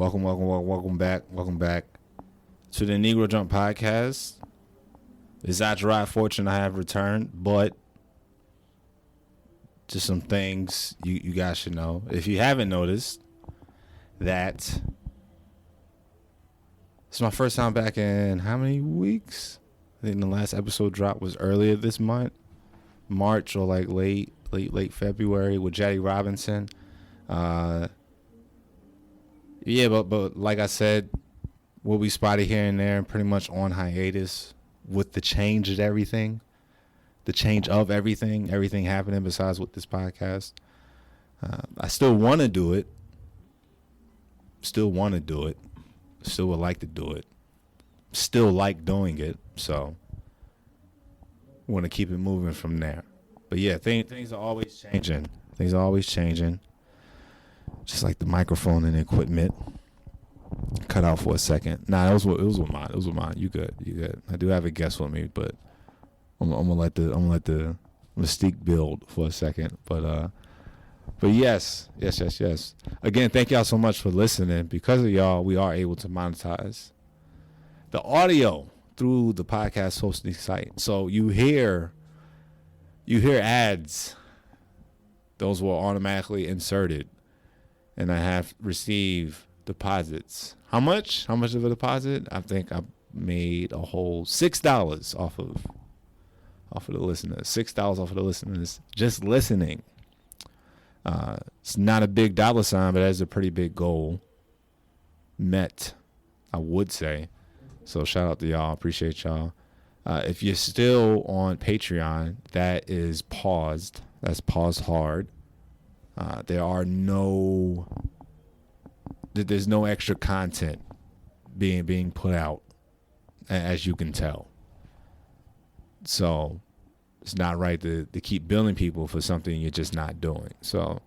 Welcome back to the Negro Jump podcast. It's Jarrod. Fortune I have returned, but just some things you guys should know. If you haven't noticed, that it's my first time back in how many weeks? I think the last episode drop was earlier this month, March or like late February with Jaddy Robinson. Yeah, but like I said, we'll be spotty here and there, pretty much on hiatus with the change of everything happening besides with this podcast. I still want to do it. Still would like to do it. Still like doing it. So want to keep it moving from there. But yeah, things are always changing. Just like the microphone and equipment. Cut out for a second. Nah, it was with mine. You good. I do have a guest with me, but I'm gonna let the mystique build for a second. But yes. Again, thank y'all so much for listening. Because of y'all, we are able to monetize the audio through the podcast hosting site. So you hear ads. Those were automatically inserted. And I have received deposits. How much? How much of a deposit? I think I made a whole $6 off of the listeners. $6 off of the listeners just listening. It's not a big dollar sign, but that's a pretty big goal met, I would say. So shout out to y'all. Appreciate y'all. If you're still on Patreon, that is paused. That's paused hard. There's no extra content being put out, as you can tell. So it's not right to keep billing people for something you're just not doing. So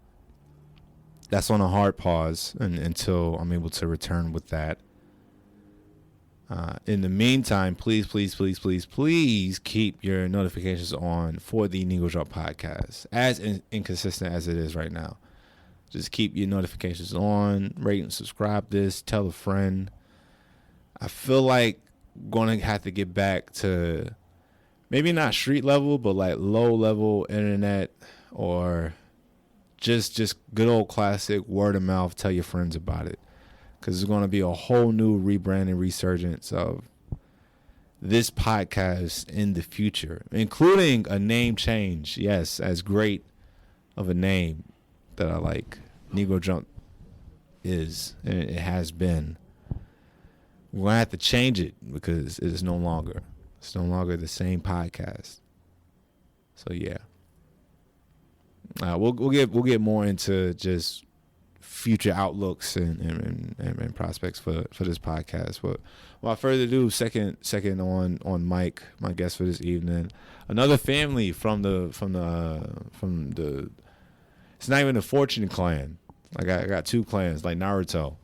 that's on a hard pause until I'm able to return with that. In the meantime, please keep your notifications on for the Negro Jump podcast, as inconsistent as it is right now. Just keep your notifications on, rate and subscribe this, tell a friend. I feel like I'm going to have to get back to maybe not street level, but like low level internet, or just good old classic word of mouth, tell your friends about it. Because there's going to be a whole new rebranding resurgence of this podcast in the future, including a name change. Yes, as great of a name that I like Negro Jump is, and it has been. We're going to have to change it because it is no longer. It's no longer the same podcast. So yeah. We'll get more into just future outlooks and prospects for this podcast. But without further ado, second on Mike, my guest for this evening, another family from the it's not even the Fortune clan. Like I got two clans, like Naruto,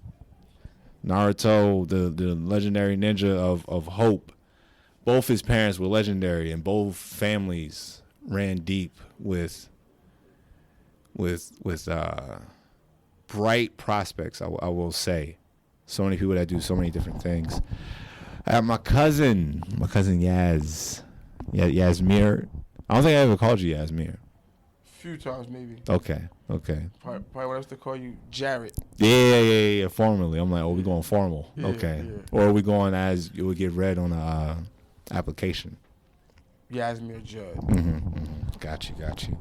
the legendary ninja of hope. Both his parents were legendary, and both families ran deep with bright prospects, I will say. So many people that do so many different things. I have my cousin Yasmir. I don't think I ever called you Yasmir. Few times maybe. Okay. Probably what I used to call you Jarrod. Yeah. Formally, I'm like, we going formal. Yeah, okay. Yeah. Or are we going as it would get read on a application? Yasmir Judd. Mm-hmm. Got you.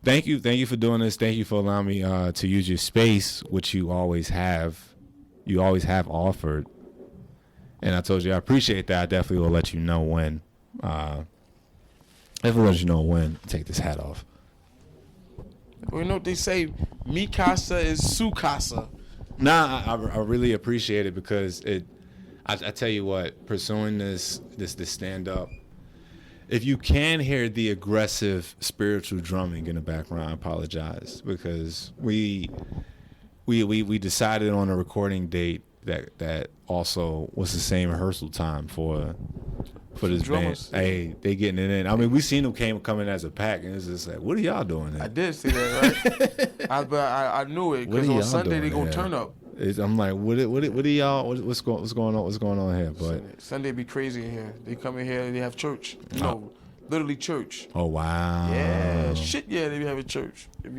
Thank you for doing this. Thank you for allowing me to use your space, which you always have. You always have offered. And I told you I appreciate that. I definitely will let you know when. Take this hat off. Well, you know what they say, mi casa is su casa. Nah, I really appreciate it because I tell you what, pursuing this stand up, if you can hear the aggressive spiritual drumming in the background, I apologize, because we decided on a recording date that also was the same rehearsal time for this drummers. band. Hey, they getting it in. I mean, we seen them coming as a pack, and it's just like, what are y'all doing there? I did see that, right? I knew it, because on Sunday they gonna turn up. I'm like, what are y'all? What's going on here? But Sunday be crazy in here. They come in here and they have church. You know, literally church. Oh wow. Yeah, shit. Yeah, they be having church. I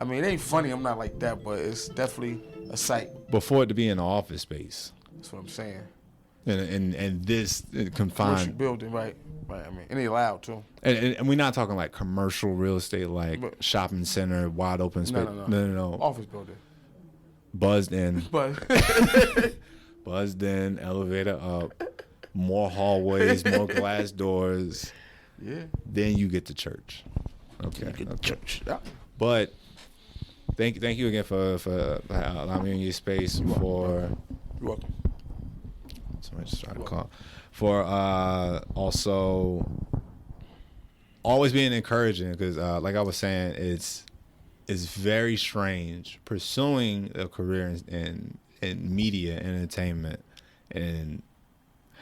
mean, it ain't funny. I'm not like that, but it's definitely a sight. Before it to be in an office space. That's what I'm saying. And this confined Commercial building, right? Right. I mean, and they loud too. And we're not talking like commercial real estate, like shopping center, wide open space. No. Office building. Buzzed in. But Buzzed in, elevator up, more hallways, more glass doors. Yeah. Then you get to church. Okay. Church. Yeah. But thank you again for allowing me in your space for. You're welcome. Somebody just tried to call. For also always being encouraging, because like I was saying, it's very strange pursuing a career in media and entertainment and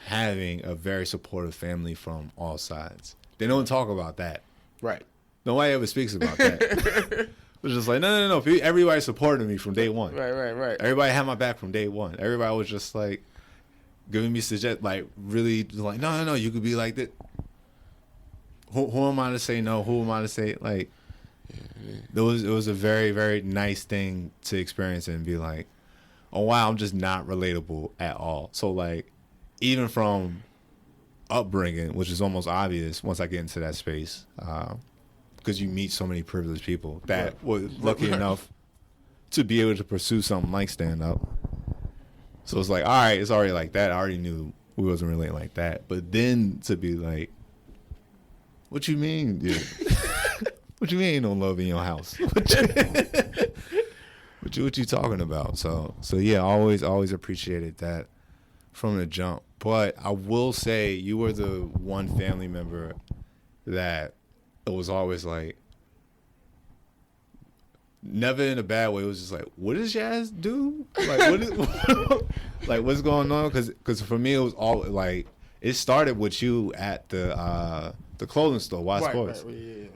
having a very supportive family from all sides. They don't talk about that. Right. Nobody ever speaks about that. It's just like, no. Everybody supported me from day one. Right. Everybody had my back from day one. Everybody was just like giving me like really like, no, you could be like that. Who am I to say no? Who am I to say like? It was a very, very nice thing to experience and be like, oh wow, I'm just not relatable at all. So like, even from upbringing, which is almost obvious once I get into that space, because you meet so many privileged people that were lucky enough to be able to pursue something like stand up. So it's like, all right, it's already like that. I already knew we wasn't relating like that. But then to be like, what you mean, dude? What you mean ain't no love in your house? What you talking about? So yeah, always appreciated that from the jump. But I will say you were the one family member that it was always like, never in a bad way. It was just like, what does Jazz do? Like what's going on? Because for me it was all like, it started with you at the clothing store, Wild Sports,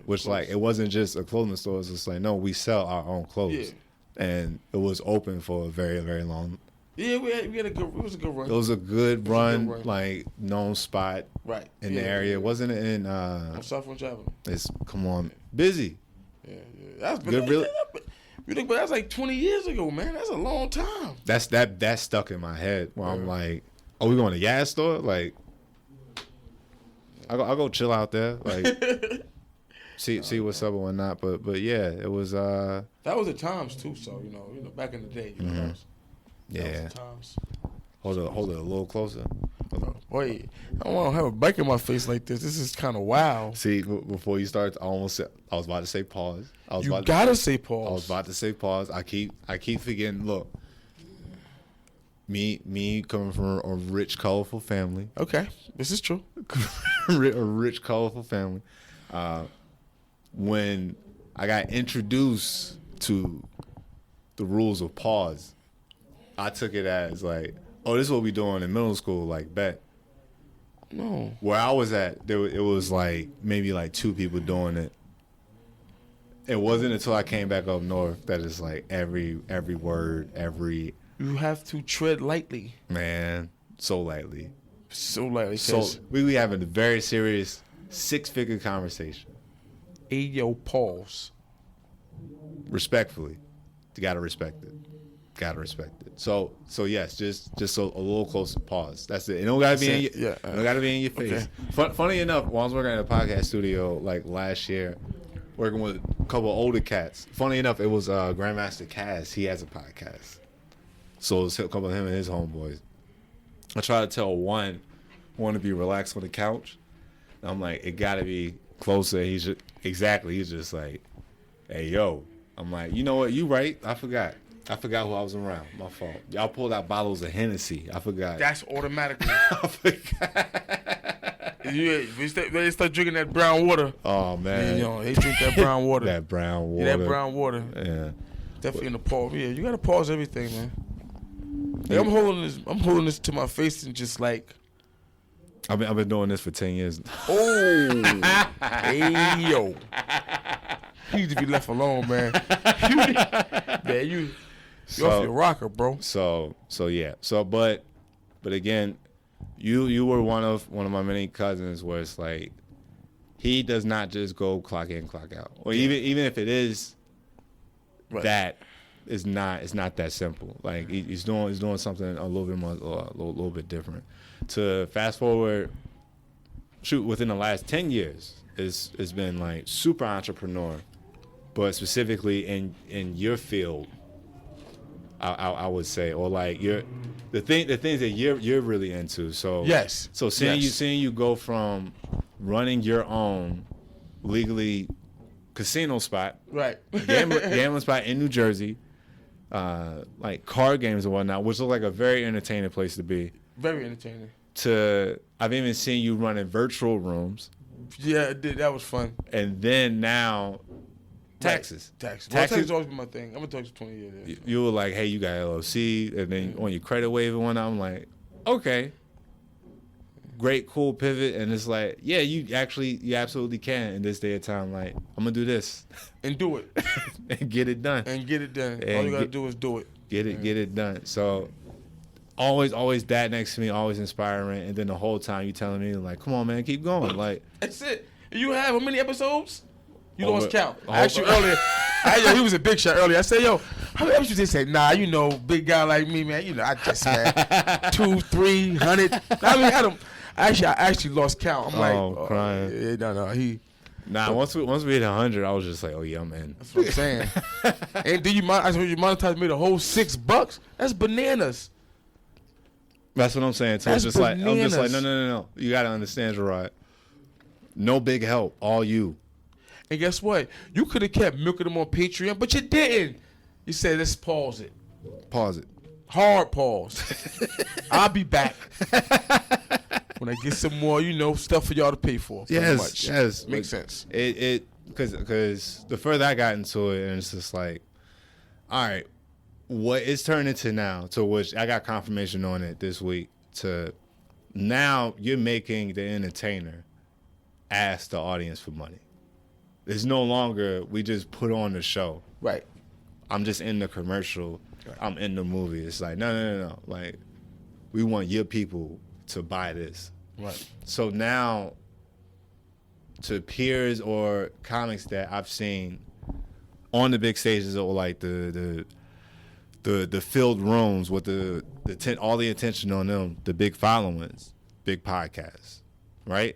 which like it wasn't just a clothing store. It was just like, no, we sell our own clothes, and it was open for a very, very long. Yeah, we had a good. It was a good run. It was a good run, like known spot, in the area. Wasn't it in on Southwest Avenue? It's come on, busy. Yeah. That's been good. Really, you think, but that's like 20 years ago, man. That's a long time. That stuck in my head. Where I'm like, oh, we going to Yaz store? Like, I'll go chill out there, like see what's up and whatnot. But yeah, it was. That was the times too. So you know, back in the day, you know, that was the times. Hold it a little closer. Wait, I don't want to have a bike in my face like this. This is kind of wild. See, before you start, I was about to say pause. You gotta say pause. I was about to say pause. I keep forgetting. Look, me coming from a rich, colorful family. Okay, this is true. A rich, colorful family. When I got introduced to the rules of pause, I took it as like, oh, this is what we doing in middle school, like bet. No. Where I was at, it was like maybe like 2 people doing it. It wasn't until I came back up north that it's like every word, every. You have to tread lightly. Man, so lightly. So lightly. So we having a very serious 6-figure conversation. Yo, pause. Respectfully, you gotta respect it. So yes, just a little closer. Pause. That's it. It don't gotta be in your, it don't gotta be in your face. Okay. Funny enough, while I was working at a podcast studio like last year, working with a couple of older cats. Funny enough, it was Grandmaster Cass. He has a podcast. So it was a couple of him and his homeboys. I try to tell one want to be relaxed on the couch. I'm like, it gotta be closer. He's just like, hey yo. I'm like, you know what? You right. I forgot who I was around. My fault. Y'all pulled out bottles of Hennessy. I forgot. That's automatically. I forgot. They start drinking that brown water. Oh man. You know, they drink that brown water. That brown water. Yeah, that brown water. Yeah. Definitely in the pause. Yeah, you gotta pause everything, man. Like, I'm holding this to my face and just like. I've been doing this for 10 years. Oh, hey yo. You need to be left alone, man. Man, You're off your rocker, bro. So yeah. But again, you were one of my many cousins where it's like he does not just go clock in, clock out. Or even if it is that, it's not that simple. Like he's doing something a little bit more, a little bit different. To fast forward, within the last 10 years, it's been like super entrepreneur, but specifically in your field, I would say, or like the things that you're really into. So yes. So seeing you go from running your own legally casino spot, right, gambling spot in New Jersey, like card games and whatnot, which look like a very entertaining place to be. Very entertaining. I've even seen you running virtual rooms. Yeah, it did. That was fun. And then now, taxes. Well, taxes always been my thing. I'm gonna talk for 20 years. Yeah, you were like, hey, you got LLC, and then on your credit waiver one, I'm like, okay, great, cool pivot, and it's like, yeah, you absolutely can in this day of time. Like, I'm gonna do this and do it and get it done. All you gotta do is do it. Get it done. So. Always that next to me, always inspiring, and then the whole time you telling me like, "Come on, man, keep going." Like that's it. You have how many episodes? You lost count. I asked you earlier. He was a big shot earlier. I said, "Yo, how many episodes?" They said, "Nah, big guy like me, man. I just had 200-300." I mean, I actually lost count. I'm crying. Yeah, no. Once we hit 100, I was just like, "Oh yeah, I'm in." That's what I'm saying. And do you mind? I told you monetize made a whole $6. That's bananas. That's what I'm saying. So I'm just like, no. You got to understand, Jarrod. No big help. All you. And guess what? You could have kept milking them on Patreon, but you didn't. You said, let's pause it. Pause it. Hard pause. I'll be back when I get some more, stuff for y'all to pay for. Yes. Makes sense. Because the further I got into it, and it's just like, all right, what it's turned into now, to which I got confirmation on it this week, to now you're making the entertainer ask the audience for money. It's no longer we just put on the show. Right. I'm just in the commercial. Right. I'm in the movie. It's like, no. Like, we want your people to buy this. Right. So now, to peers or comics that I've seen on the big stages, or like the filled rooms with all the attention on them, the big followings, big podcasts, right?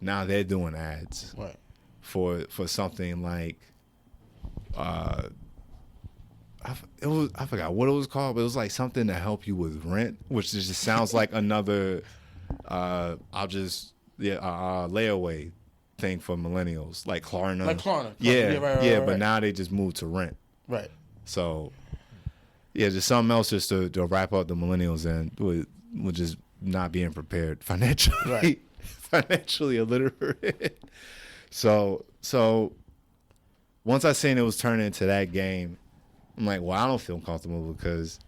Now they're doing ads, right, for something like I forgot what it was called, but it was like something to help you with rent, which just sounds like another layaway thing for millennials, like Klarna. Right. But now they just moved to rent. Right. So, yeah, just something else just to wrap up the millennials and with just not being prepared financially, right. Financially illiterate. So once I seen it was turning into that game, I'm like, well, I don't feel comfortable because,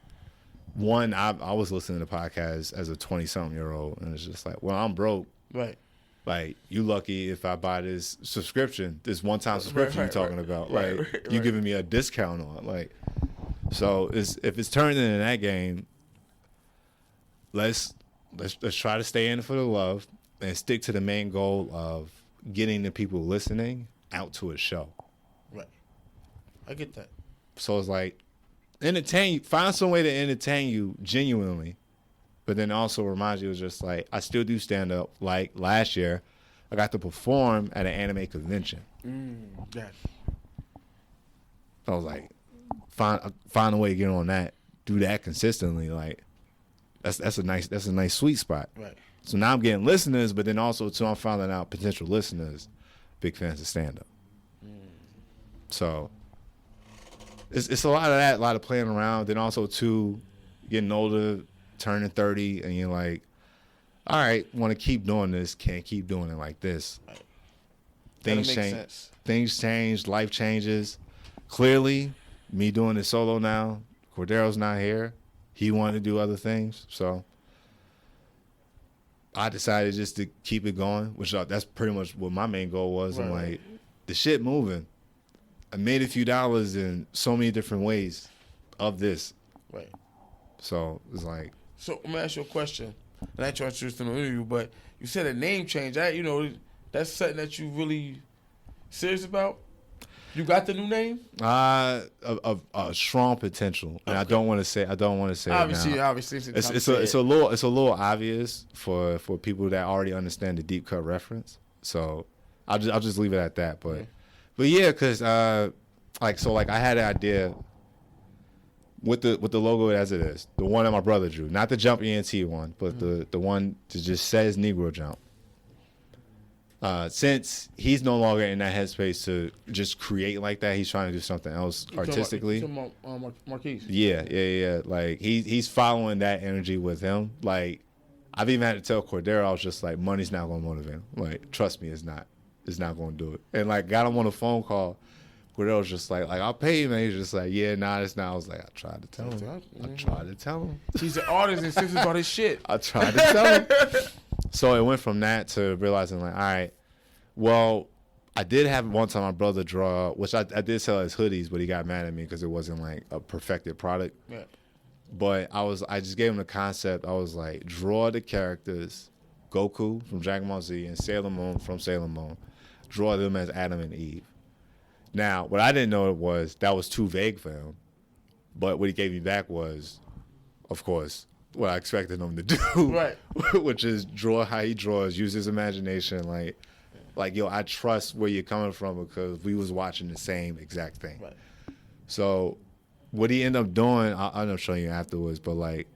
one, I was listening to podcasts as a 20-something-year-old, and it's just like, well, I'm broke. Right. Like, you lucky if I buy this subscription, this one-time subscription you're talking about. Like, you giving me a discount on. Like, so if it's turned into that game, let's try to stay in it for the love and stick to the main goal of getting the people listening out to a show. Right. I get that. So it's like, find some way to entertain you genuinely, but then also remind you, it's just like, I still do stand up. Like last year, I got to perform at an anime convention. Yeah. I was like, find a way to get on that, do that consistently. Like, that's a nice sweet spot. Right. So now I'm getting listeners, but then also too, I'm finding out potential listeners, big fans of stand up. So it's a lot of that, a lot of playing around. Then also too, getting older, turning 30, and you're like, all right, want to keep doing this, can't keep doing it like this. Right. Things change. Things change. Life changes. Clearly, me doing it solo now. Cordero's not here. He wanted to do other things, so I decided just to keep it going, which that's pretty much what my main goal was. Right. I'm like, the shit moving. I made a few dollars in so many different ways. of this. Right. So it's like. So let me ask you a question. And I ain't trying to choose to know you, but you said a name change. That's something that you really serious about. You got the new name? A strong potential, and I don't want to say. Obviously, it now. It's a little obvious for people that already understand the deep cut reference. So I'll just leave it at that. But yeah, because I had an idea with the logo as it is, the one that my brother drew, not the Jump ENT one, but the one that just says Negro Jump. Since he's no longer in that headspace to just create like that, he's trying to do something else artistically. Marquise. Yeah. Like he's following that energy with him. Like I've even had to tell Cordero, I was just like, money's not gonna motivate him. Like trust me, it's not gonna do it. And like got him on a phone call. Cordero's just like I'll pay you, man. He's just like, yeah, nah, it's not. I was like, I tried to tell him. He's an artist and serious about his shit. I tried to tell him. So it went from that to realizing like, all right, well, I did have one time my brother draw, which I did sell his hoodies, but he got mad at me because it wasn't like a perfected product. Yeah. But I just gave him the concept. I was like, draw the characters, Goku from Dragon Ball Z and Sailor Moon from Sailor Moon. Draw them as Adam and Eve. Now, what I didn't know was that was too vague for him. But what he gave me back was, of course, what I expected him to do. Right. Which is draw how he draws, use his imagination. Like, yo, I trust where you're coming from because we was watching the same exact thing. Right. So what he ended up doing, I'll end up showing you afterwards, but like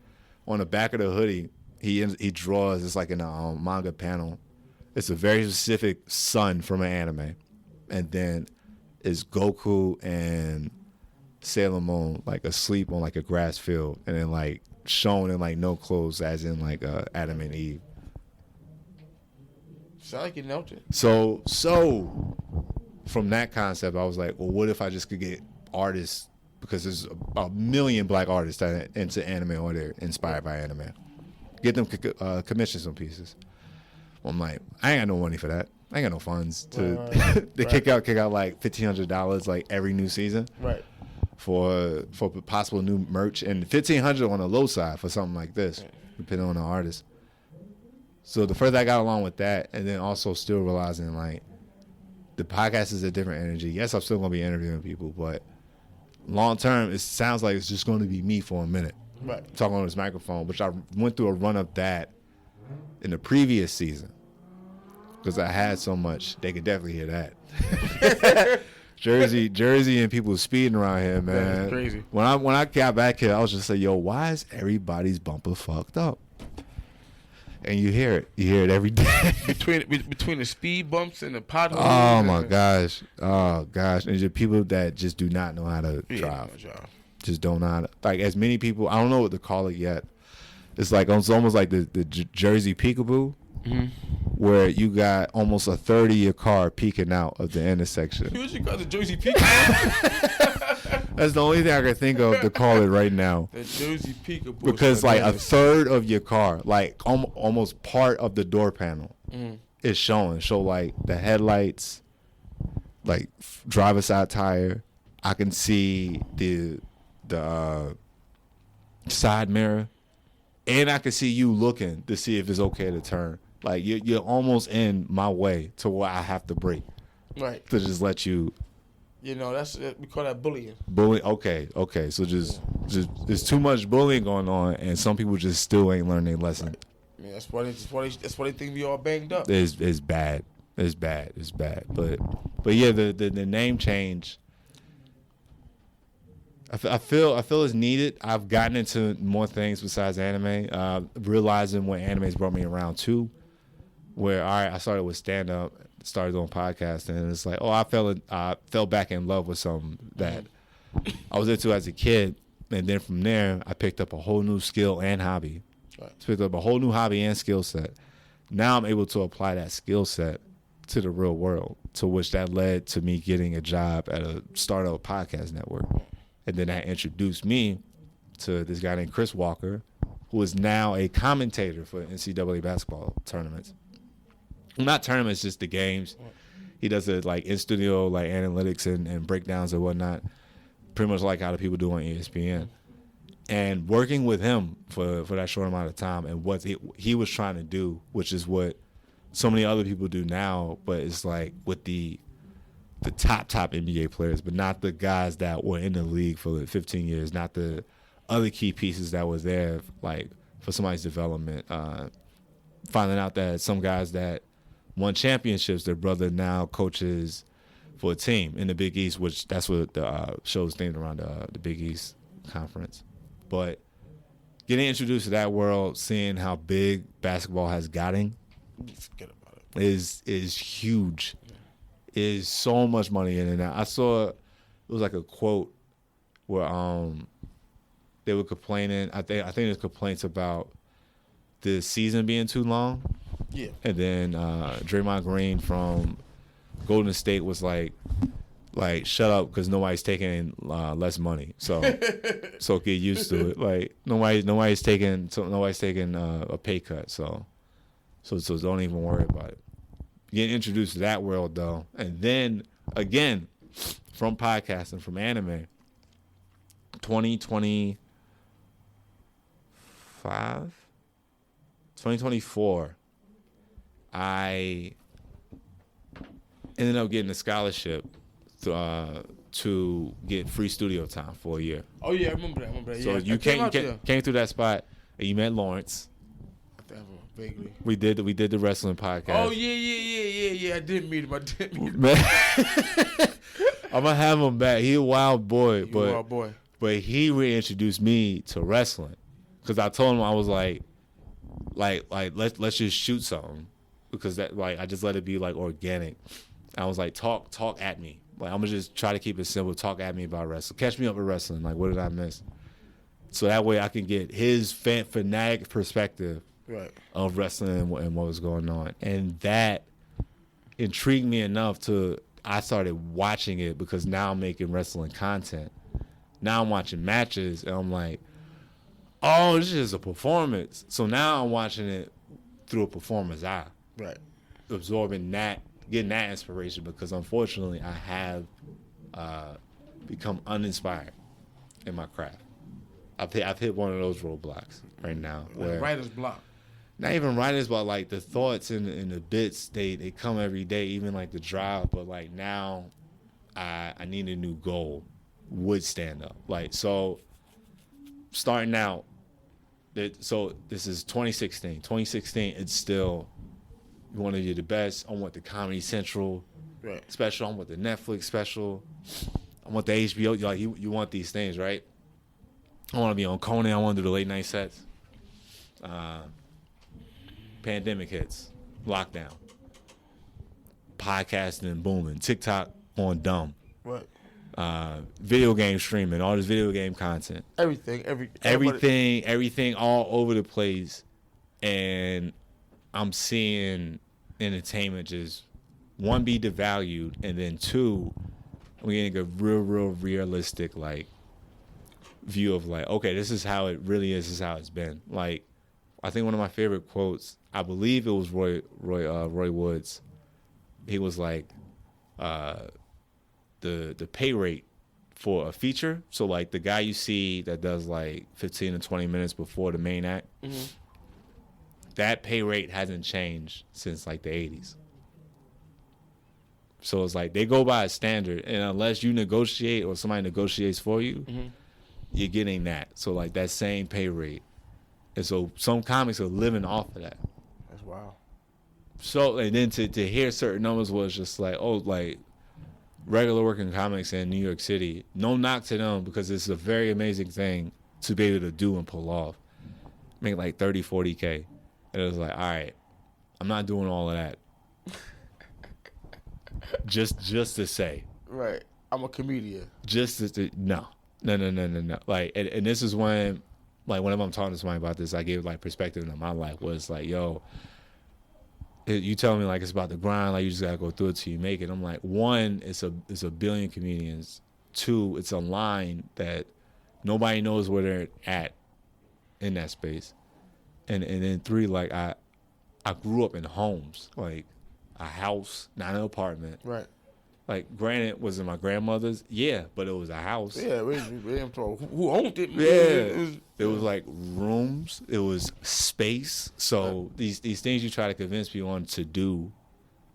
on the back of the hoodie, he draws, it's like in a manga panel. It's a very specific sun from an anime. And then it's Goku and Sailor Moon like asleep on like a grass field and then like shown in like no clothes as in like Adam and Eve. Sound like you know it. So from that concept, I was like, well, what if I just could get artists, because there's a million black artists that are into anime or they're inspired by anime. Get them commission some pieces. I'm like, I ain't got no money for that. I ain't got no funds to kick out like $1,500 like every new season. Right. For possible new merch, and $1,500 on the low side for something like this, depending on the artist. So the further I got along with that, and then also still realizing like the podcast is a different energy. Yes, I'm still gonna be interviewing people, but long term, it sounds like it's just going to be me for a minute, right? Talking on this microphone, which I went through a run of that in the previous season because I had so much. They could definitely hear that. Jersey, and people speeding around here, man. That's crazy. When I got back here, I was just like, yo, why is everybody's bumper fucked up? And you hear it. You hear it every day. between the speed bumps and the potholes. Oh my gosh. And there's people that just do not know how to drive. Just don't know how to, like, as many people, I don't know what to call it yet. It's like, it's almost like the Jersey peekaboo. Mm-hmm. Where you got almost a third of your car peeking out of the intersection. You usually call the Jersey peekaboo. That's the only thing I can think of to call it right now. The Jersey peekaboo. Because like a third of your car, like almost part of the door panel, is showing. So like the headlights, like driver's side tire. I can see the side mirror, and I can see you looking to see if it's okay to turn. Like you're almost in my way to where I have to brake, right? To just let you. You know, that's we call that bullying. Bullying. Okay. So just there's too much bullying going on, and some people just still ain't learning their lesson. Right. Yeah, that's why they think we all banged up. It's bad. It's bad. But yeah, the name change. I feel it's needed. I've gotten into more things besides anime. Realizing what anime's brought me around too. Where I started with stand up, started doing podcasting, and it's like, I fell back in love with something that I was into as a kid, and then from there I picked up a whole new skill and hobby. Right. Picked up a whole new hobby and skill set. Now I'm able to apply that skill set to the real world, to which that led to me getting a job at a startup podcast network. And then that introduced me to this guy named Chris Walker, who is now a commentator for NCAA basketball tournaments. Not tournaments, just the games. He does it like in studio, like analytics and breakdowns and whatnot. pretty much like how the people do on ESPN. And working with him for that short amount of time and what he was trying to do, which is what so many other people do now, but it's like with the top NBA players, but not the guys that were in the league for 15 years, not the other key pieces that was there, like for somebody's development. Finding out that some guys that won championships, their brother now coaches for a team in the Big East, which that's what the show's themed around, the Big East Conference. But getting introduced to that world, seeing how big basketball has gotten, forget about it. is huge. Is so much money in it. I saw it was like a quote where they were complaining. I think there's complaints about the season being too long. Yeah. And then Draymond Green from Golden State was like shut up because nobody's taking less money. So get used to it. Like nobody's taking a pay cut. So don't even worry about it. Getting introduced to that world though, and then again from podcasting, from anime. 2024, I ended up getting a scholarship to get free studio time for a year. Oh yeah, I remember that. So yeah, you came through that spot and you met Lawrence. Vaguely. We did the wrestling podcast. Oh yeah. I did meet him. I'm gonna have him back. He a wild boy, but he reintroduced me to wrestling because I told him I was like let's just shoot something because that like I just let it be like organic. I was like talk at me. Like I'm gonna just try to keep it simple. Talk at me about wrestling. Catch me up with wrestling. Like what did I miss? So that way I can get his fanatic perspective. Right. Of wrestling and what was going on. And that intrigued me enough I started watching it because now I'm making wrestling content. Now I'm watching matches and I'm like, oh, this is a performance. So now I'm watching it through a performer's eye. Right. Absorbing that, getting that inspiration because unfortunately I have become uninspired in my craft. I've hit one of those roadblocks right now. Like writer's block. Not even writers, but like the thoughts and the bits, they come every day, even like the drive. But like now, I need a new goal. Would stand up. Like, so starting out, so this is 2016. 2016, it's still, you want to do the best. I want the Comedy Central special. I want the Netflix special. I want the HBO. Like, you want these things, right? I want to be on Conan. I want to do the late night sets. Pandemic hits, lockdown, podcasting booming, TikTok on dumb, right? Video game streaming, all this video game content, everything all over the place, and I'm seeing entertainment just one be devalued, and then two, I'm getting a real realistic like view of like, okay, this is how it really is. This is how it's been. Like, I think one of my favorite quotes, I believe it was Roy Woods. He was like, the pay rate for a feature. So like the guy you see that does like 15 to 20 minutes before the main act, that pay rate hasn't changed since like the 80s. So it's like they go by a standard, and unless you negotiate or somebody negotiates for you, you're getting that. So like that same pay rate. And so some comics are living off of that. That's wild. So, and then to hear certain numbers was just like, oh, like regular working comics in New York City, no knock to them because it's a very amazing thing to be able to do and pull off. Make like 30, 40K. And it was like, all right, I'm not doing all of that. just to say. Right. I'm a comedian. Just to, no. Like, and this is when, like, whenever I'm talking to somebody about this, I give like perspective into my life where it's like, yo, you tell me like it's about the grind, like you just gotta go through it till you make it. I'm like, one, it's a billion comedians. Two, it's a line that nobody knows where they're at in that space. And then three, like I grew up in homes, like a house, not an apartment. Right. Like, granted, was it my grandmother's? Yeah, but it was a house. Yeah, we didn't know who owned it. Yeah, it was like rooms. It was space. So these things you try to convince people on to do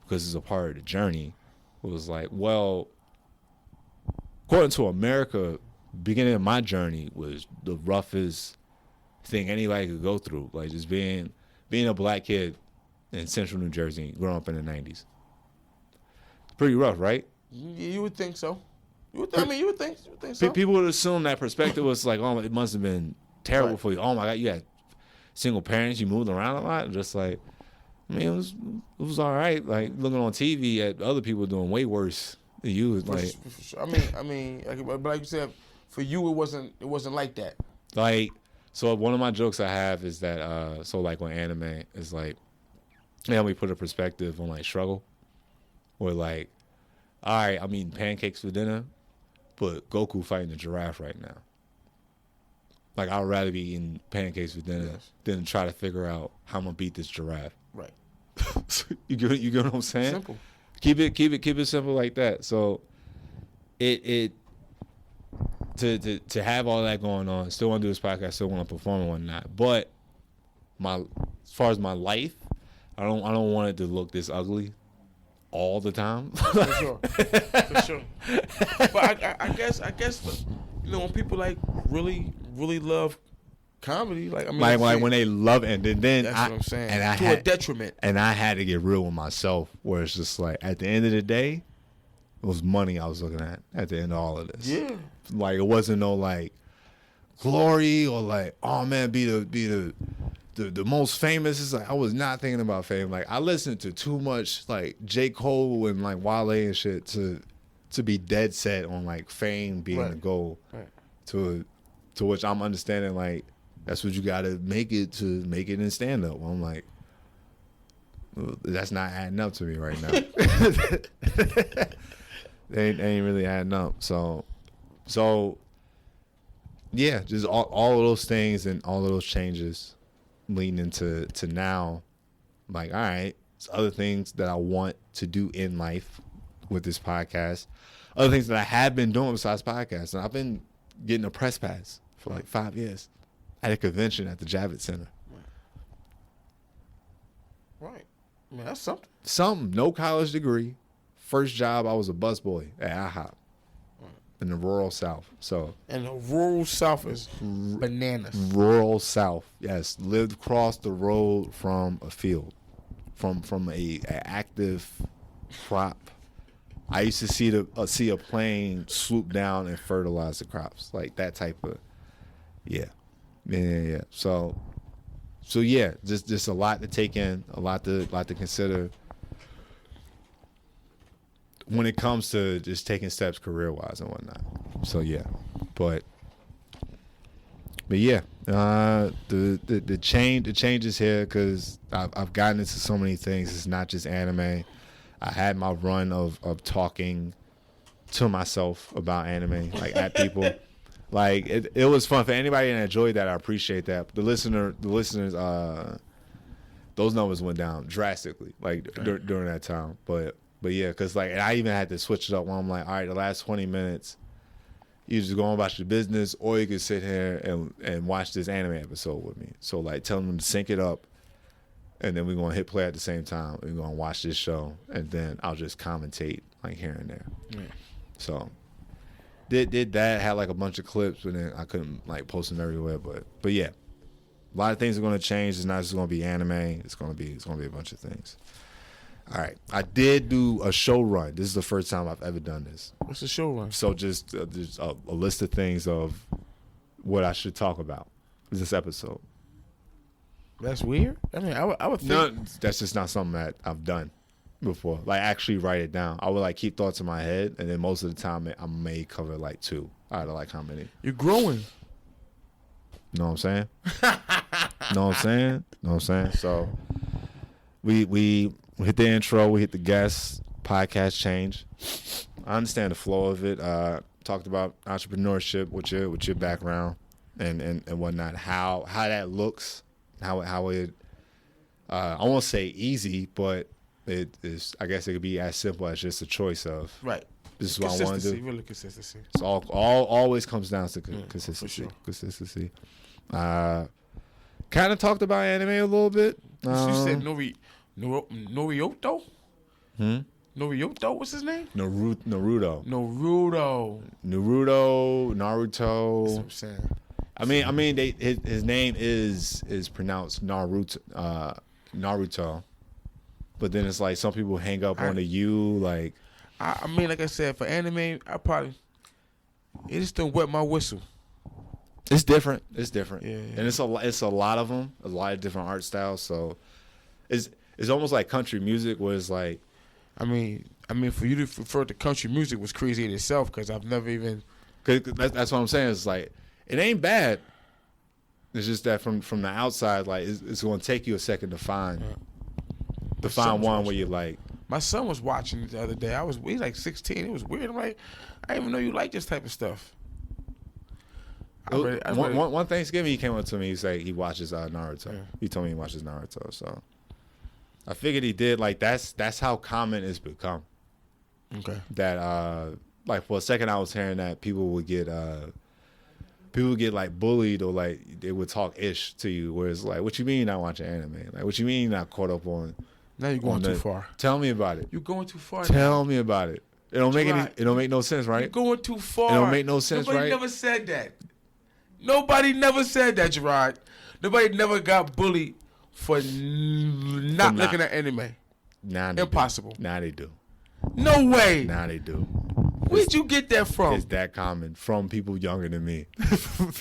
because it's a part of the journey was like, well, according to America, beginning of my journey was the roughest thing anybody could go through. Like, just being a black kid in central New Jersey growing up in the 90s. Pretty rough, right? You would think so. You would think so. People would assume that perspective was like, oh, it must have been terrible for you. Oh my God, you had single parents, you moved around a lot. Just like, I mean, it was all right. Like, looking on TV at other people doing way worse than you. Was like, I mean, but like you said, for you it wasn't like that. Like, so one of my jokes I have is that so like on anime is like, yeah, we put a perspective on like struggle. Or like, all right, I'm eating pancakes for dinner, but Goku fighting a giraffe right now. Like, I'd rather be eating pancakes for dinner than try to figure out how I'm gonna beat this giraffe. Right. You get what I'm saying? Simple. Keep it simple like that. So it to have all that going on, still want to do this podcast, still want to perform and whatnot. But as far as my life, I don't want it to look this ugly all the time. For sure. But I guess you know, when people like really love comedy, like I mean, like when they love it, and then that's what I'm saying. And a detriment. And I had to get real with myself, where it's just like at the end of the day, it was money I was looking at the end of all of this. Yeah. Like, it wasn't no like glory or like, oh man, be the most famous. Is like, I was not thinking about fame. Like, I listened to too much like J. Cole and like Wale and shit to be dead set on like fame being the goal. Right. To which I'm understanding like that's what you gotta make it in stand up. I'm like, well, that's not adding up to me right now. They ain't really adding up. So yeah, just all of those things and all of those changes leading into now, like, all right, it's other things that I want to do in life with this podcast, other things that I have been doing besides podcasts. And I've been getting a press pass for like 5 years at a convention at the Javits Center. Right. I mean, that's something. Something. No college degree. First job, I was a busboy at IHOP in the rural South. So. And the rural South is bananas. Rural South, yes. Lived across the road from a field, from a active crop. I used to see a plane swoop down and fertilize the crops, like that type of, yeah. So yeah, just a lot to take in, a lot to consider when it comes to just taking steps career wise and whatnot. So yeah, but yeah, the change is here because I've gotten into so many things. It's not just anime. I had my run of talking to myself about anime, like at people. Like it was fun for anybody that enjoyed that. I appreciate that. The listeners, those numbers went down drastically, like during that time. But yeah, because like, and I even had to switch it up when I'm like, all right, the last 20 minutes, you just go on about your business, or you could sit here and watch this anime episode with me. So like, telling them to sync it up. And then we're going to hit play at the same time. We're going to watch this show. And then I'll just commentate like here and there. Yeah. So did that, had like a bunch of clips, but then I couldn't like post them everywhere. But yeah, a lot of things are going to change. It's not just going to be anime. It's going to be a bunch of things. All right. I did do a show run. This is the first time I've ever done this. What's a show run? So just a list of things of what I should talk about this episode. That's weird. I mean, I would think. No, that's just not something that I've done before. Like, actually write it down. I would like keep thoughts in my head, and then most of the time I may cover like 2 out of like how many. You're growing. Know what I'm saying? Know what I'm saying? So we hit the intro, we hit the guests, podcast change. I understand the flow of it. Talked about entrepreneurship with your background and whatnot. How that looks. How it I won't say easy, but it is. I guess it could be as simple as just a choice of right. This is what I want to do. Really consistency. It's all always comes down to consistency. Sure. Consistency. Kind of talked about anime a little bit. You said Norioto? Norioto, what's his name? Naruto. Naruto. That's what I'm saying. I mean, his name is pronounced Naruto, but then it's like some people hang up on the U. Like, I mean, like I said, for anime, it just don't wet my whistle. It's different. Yeah. And it's a lot of them, a lot of different art styles. So it's almost like country music, where it's like, I mean, for you to refer to country music was crazy in itself, because I've never even. Cause that's what I'm saying. It's like, it ain't bad. It's just that from the outside, like, it's going to take you a second to find one where you're like. My son was watching it the other day. He's like 16. It was weird. I'm like, I didn't even know you like this type of stuff. One Thanksgiving, he came up to me. He's like, he watches Naruto. Yeah. He told me he watches Naruto. So I figured he did. Like, that's how common it's become. Okay. That like, for a second I was hearing that people would get like bullied, or like they would talk ish to you, where it's like, what you mean you're not watching anime? Like, what you mean you're not caught up on? Now you're going too far. Tell me about it. You're going too far. Tell me about it. It don't make no sense, right? You're going too far. It don't make no sense, Nobody right? never said that. Nobody never said that, Jarrod. Nobody never got bullied for not looking at anime. Impossible. Now they do. No way. Now they do. Where'd you get that from? It's that common from people younger than me.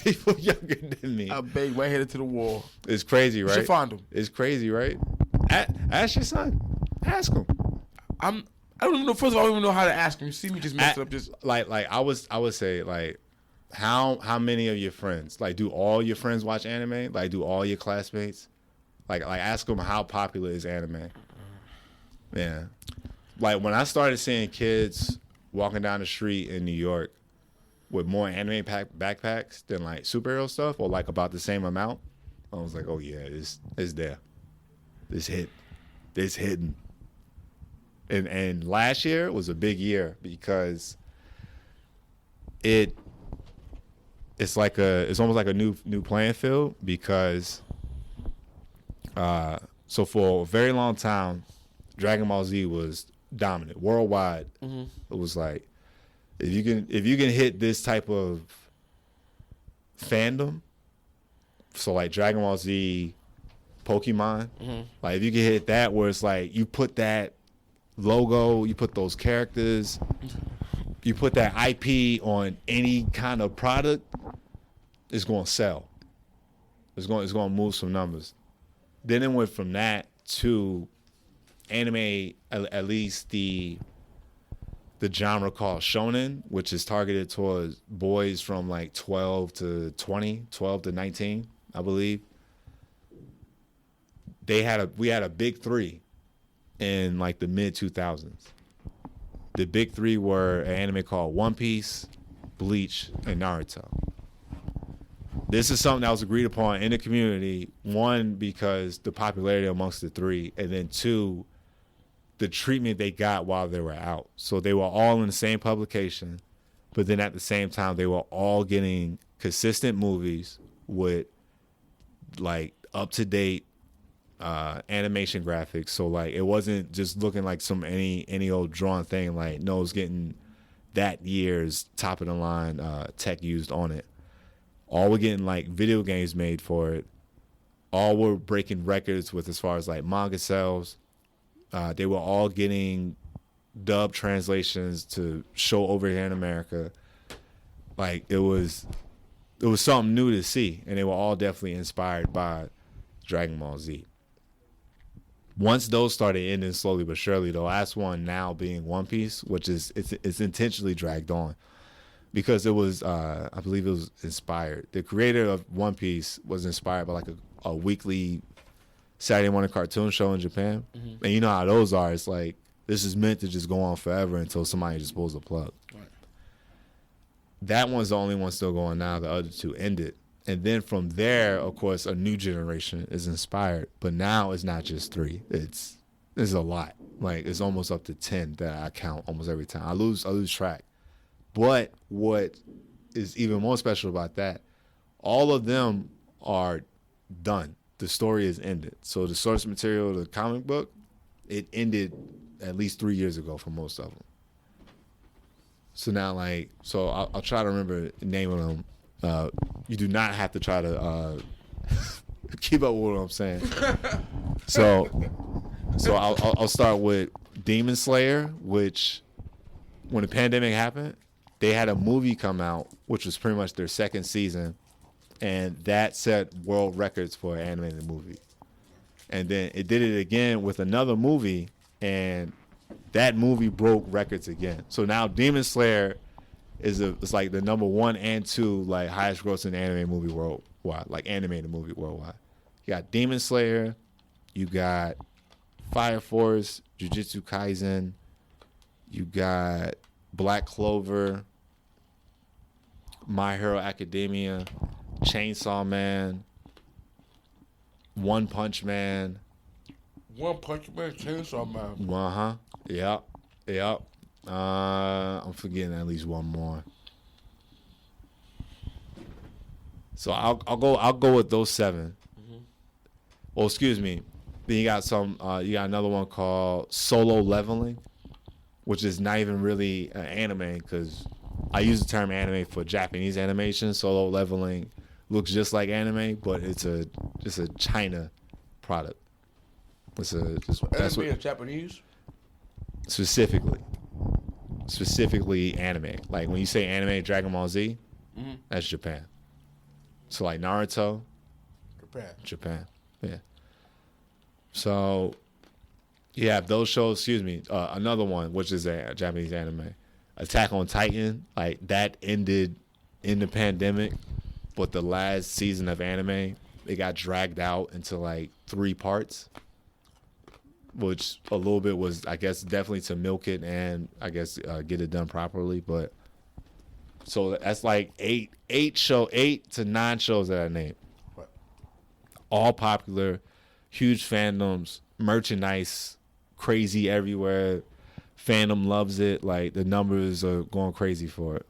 People younger than me. I bet right headed to the wall. It's crazy, right? You should find him. It's crazy, right? Ask your son. Ask him. I don't even know. First of all, I don't even know how to ask him. You see me just mess it up. Just like I would say, like, how many of your friends, like, do all your friends watch anime? Like, do all your classmates? Like ask them, how popular is anime? Yeah. Like, when I started seeing kids walking down the street in New York with more anime backpacks than like superhero stuff, or like about the same amount, I was like, oh yeah, it's there. It's hidden. And last year was a big year, because it's almost like a new playing field, because so for a very long time, Dragon Ball Z was dominant worldwide. Mm-hmm. It was like, if you can hit this type of fandom, so like Dragon Ball Z, Pokemon, mm-hmm. like if you can hit that, where it's like you put that logo, you put those characters, you put that IP on any kind of product, it's going to sell. It's going to move some numbers. Then it went from that to anime, at least the genre called shonen, which is targeted towards boys from like 12 to 19, I believe. We had a big three in like the mid 2000s. The big three were an anime called One Piece, Bleach, and Naruto. This is something that was agreed upon in the community, one, because the popularity amongst the three, and then two, the treatment they got while they were out. So they were all in the same publication, but then at the same time, they were all getting consistent movies with like up-to-date animation graphics. So like, it wasn't just looking like any old drawn thing. Like, no, it's getting that year's top of the line tech used on it. All were getting like video games made for it. All were breaking records with as far as like manga sales. They were all getting dub translations to show over here in America. Like, it was something new to see, and they were all definitely inspired by Dragon Ball Z. Once those started ending slowly but surely, the last one now being One Piece, which is it's intentionally dragged on, because it was I believe it was inspired. The creator of One Piece was inspired by like a weekly Saturday morning cartoon show in Japan. Mm-hmm. And you know how those are. It's like, this is meant to just go on forever until somebody just pulls a plug. Right. That one's the only one still going now. The other two ended. And then from there, of course, a new generation is inspired. But now it's not just three. There's a lot. Like it's almost up to 10 that I count almost every time. I lose track. But what is even more special about that, all of them are done. The story is ended. So the source material of the comic book, it ended at least 3 years ago for most of them. So now, like, so I'll try to remember the name of them. You do not have to try to keep up with what I'm saying. So I'll start with Demon Slayer, which when the pandemic happened, they had a movie come out, which was pretty much their second season, and that set world records for an animated movie. And then it did it again with another movie, and that movie broke records again. So now Demon Slayer it's like the number 1 and 2 like highest grossing anime movie worldwide, like animated movie worldwide. You got Demon Slayer, you got Fire Force, Jujutsu Kaisen, you got Black Clover, My Hero Academia, Chainsaw Man, One Punch Man. One Punch Man, Chainsaw Man. Uh-huh. Yep. I'm forgetting at least one more. So I'll go with those 7. Mm-hmm. Well, excuse me. Then you got another one called Solo Leveling, which is not even really an anime because I use the term anime for Japanese animation. Solo Leveling looks just like anime, but it's a China product. That's what is Japanese? Specifically anime. Like when you say anime, Dragon Ball Z, that's Japan. So like Naruto, Japan. Yeah. So yeah, those shows. Excuse me. Another one, which is a Japanese anime, Attack on Titan. Like that ended in the pandemic, but the last season of anime, it got dragged out into like 3 parts. Which a little bit was, I guess, definitely to milk it and I guess get it done properly. But so that's like 8 to 9 shows that I named. What? All popular, huge fandoms, merchandise, crazy everywhere. Fandom loves it. Like the numbers are going crazy for it.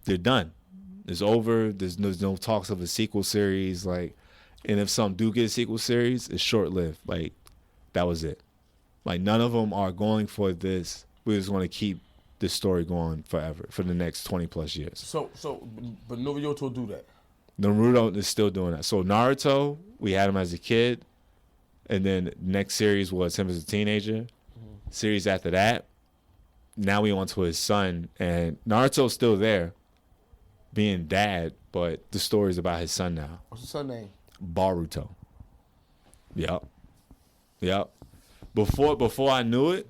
They're done. It's over. There's no talks of a sequel series. Like, and if some do get a sequel series, it's short lived. Like. That was it. Like none of them are going for this. We just want to keep this story going forever for the next 20 plus years. So, but Naruto do that. Naruto is still doing that. So Naruto, we had him as a kid, and then the next series was him as a teenager. Mm-hmm. Series after that, now we on to his son, and Naruto's still there, being dad, but the story is about his son now. What's his son name? Boruto. Yep. Before I knew it,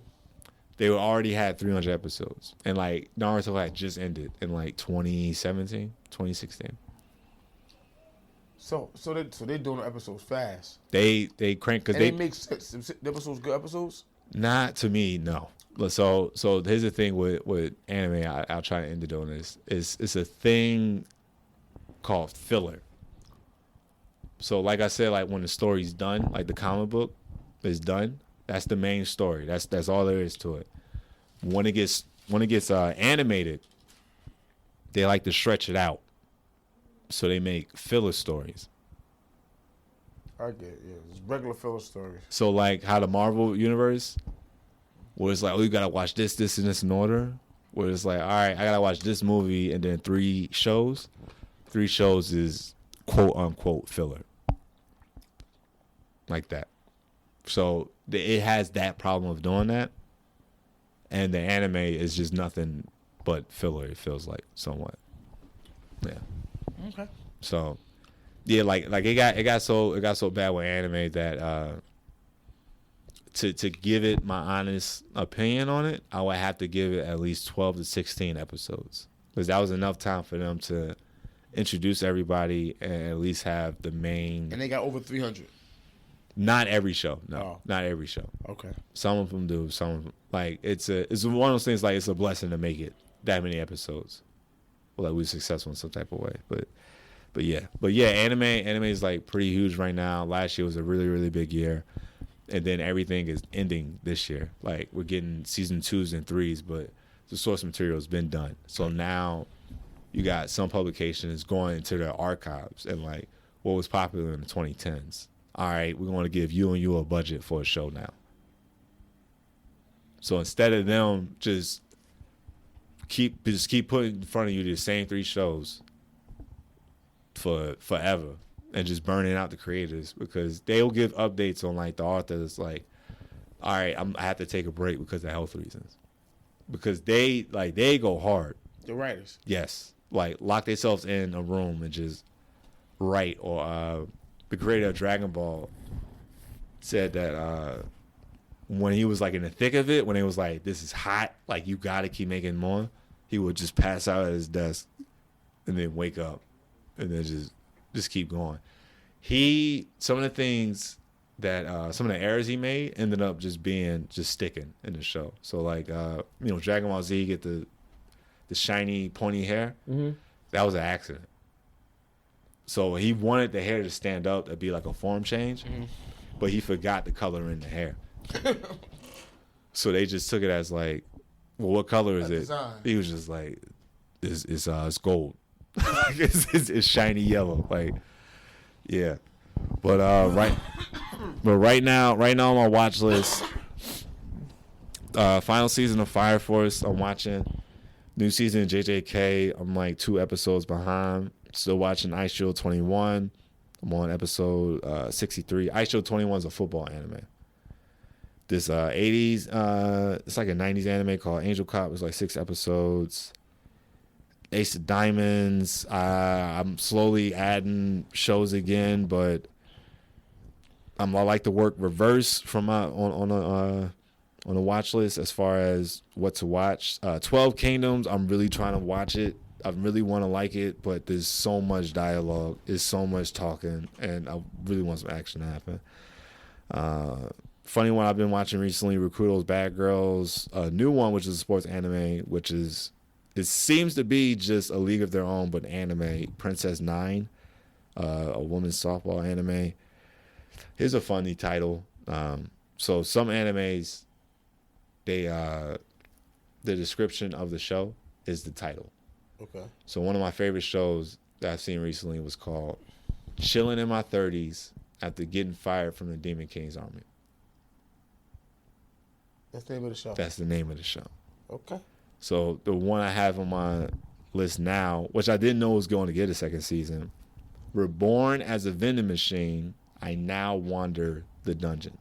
they already had 300 episodes. And like Naruto had just ended in like 2017, 2016. So they doing the episodes fast. They crank because they make the episodes good episodes. Not to me, no. So here's the thing with anime. I'll try to end it on this. It's a thing called filler. So like I said, like when the story's done, like the comic book is done, that's the main story. That's all there is to it. When it gets animated, they like to stretch it out, so they make filler stories. I get it, yeah. It's regular filler stories. So like how the Marvel universe, where it's like, oh, you gotta watch this, and this in order. Where it's like, all right, I gotta watch this movie and then 3 shows. 3 shows is quote unquote filler, like that. So it has that problem of doing that, and the anime is just nothing but filler. It feels like somewhat, yeah. Okay. So, yeah, like it got so bad with anime that to give it my honest opinion on it, I would have to give it at least 12 to 16 episodes because that was enough time for them to introduce everybody and at least have the main. And they got over 300. Not every show, no. Not every show. Okay. Some of them do. Some of them, like it's one of those things. Like it's a blessing to make it that many episodes. Well, like we're successful in some type of way, but yeah. Anime is like pretty huge right now. Last year was a really really big year. and then everything is ending this year. Like we're getting season 2s and 3s, but the source material has been done. So now you got some publications going into their archives and like what was popular in the 2010s. All right, we're going to give you and you a budget for a show now. So instead of them just keep putting in front of you the same 3 shows for forever and just burning out the creators, because they'll give updates on like the authors like, all right, I have to take a break because of health reasons, because they go hard. The writers. Yes, like lock themselves in a room and just write. Or the creator of Dragon Ball said that when he was like in the thick of it, when it was like, this is hot, like you got to keep making more, he would just pass out at his desk and then wake up and then just keep going. Some of the things that some of the errors he made ended up just sticking in the show. So like Dragon Ball Z get the shiny pointy hair. Mm-hmm. That was an accident. So he wanted the hair to stand up, to be like a form change, but he forgot the color in the hair. So they just took it as like, well, what color is it? Design. He was just like, it's gold. it's shiny yellow. Like, yeah. But right now on my watch list, final season of Fire Force I'm watching. New season of JJK, I'm like 2 episodes behind. Still watching Ice Shield 21. I'm on episode 63. Ice Shield 21 is a football anime. This 80s, it's like a 90s anime called Angel Cop. It's like 6 episodes. Ace of Diamonds. I'm slowly adding shows again, but I like to work reverse from on a watch list as far as what to watch. 12 Kingdoms. I'm really trying to watch it. I really want to like it, but there's so much dialogue, there's so much talking, and I really want some action to happen. Funny one I've been watching recently, Recruito's Bad Girls. A new one, which is a sports anime, it seems to be just a league of their own, but anime. Princess Nine, a women's softball anime. Here's a funny title. So some animes, the description of the show is the title. Okay. So one of my favorite shows that I've seen recently was called Chilling in My 30s After Getting Fired from the Demon King's Army. That's the name of the show? That's the name of the show. Okay. So the one I have on my list now, which I didn't know was going to get a second season, Reborn as a Vending Machine, I Now Wander the Dungeon.